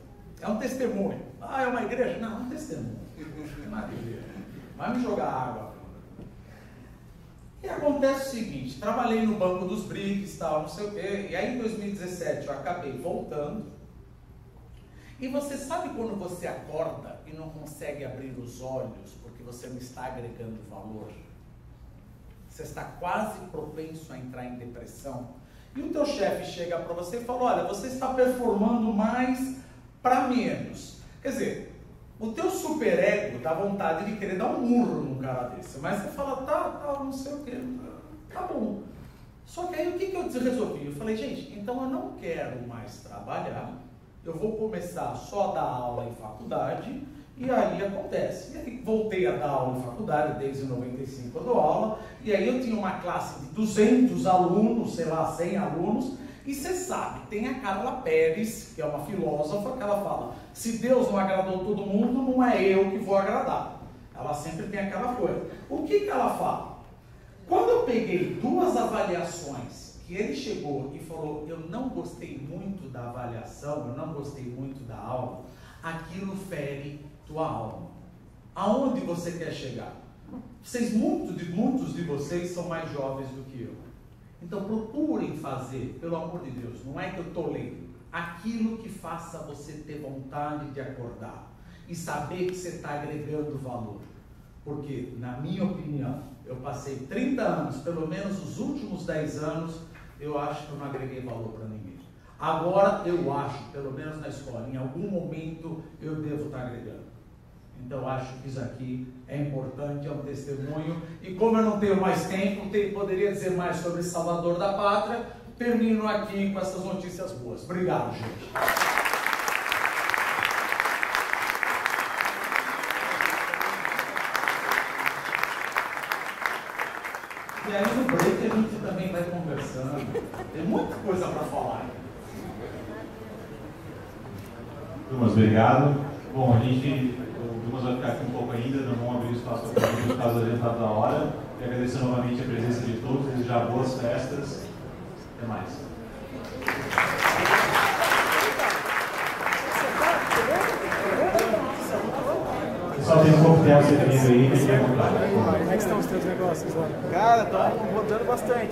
É um testemunho. Ah, é uma igreja? Não, é um testemunho. É uma igreja. Vai me jogar água. E acontece o seguinte, trabalhei no Banco dos BRICS, tal, não sei o quê, e aí em 2017 eu acabei voltando. E você sabe quando você acorda e não consegue abrir os olhos porque você não está agregando valor? Você está quase propenso a entrar em depressão. E o teu chefe chega para você e fala, olha, você está performando mais para menos. Quer dizer, o teu superego dá vontade de querer dar um murro num cara desse. Mas você fala, tá, não sei o que, tá bom. Só que aí o que eu resolvi? Eu falei, gente, então eu não quero mais trabalhar, eu vou começar só a dar aula em faculdade, e aí acontece. E aí voltei a dar aula em faculdade, desde 95 eu dou aula, e aí eu tinha uma classe de 200 alunos, sei lá, 100 alunos, e você sabe, tem a Carla Pérez, que é uma filósofa, que ela fala, se Deus não agradou todo mundo, não é eu que vou agradar. Ela sempre tem aquela coisa. O que ela fala? Quando eu peguei 2 avaliações, que ele chegou e falou, eu não gostei muito da avaliação, eu não gostei muito da aula, aquilo fere tua alma. Aonde você quer chegar? Muitos de vocês são mais jovens do que eu. Então procurem fazer, pelo amor de Deus, não é que eu estou lendo, aquilo que faça você ter vontade de acordar e saber que você está agregando valor. Porque, na minha opinião, eu passei 30 anos, pelo menos os últimos 10 anos, eu acho que eu não agreguei valor para ninguém. Agora eu acho, pelo menos na escola, em algum momento eu devo estar agregando. Então acho que isso aqui é importante, é um testemunho. E como eu não tenho mais tempo, poderia dizer mais sobre Salvador da Pátria, termino aqui com essas notícias boas. Obrigado, gente. E aí no break a gente também vai conversando. Tem muita coisa para falar. Turmas, obrigado. Bom, o Dumas vai ficar aqui um pouco ainda, não vamos abrir espaço para perguntas, caso adiantado da hora. E agradecer novamente a presença de todos, desejar boas festas. Até mais. Pessoal, tem um coquetel servido aí, fiquem à vontade. Como é que estão os teus negócios lá? Cara, estão rodando bastante.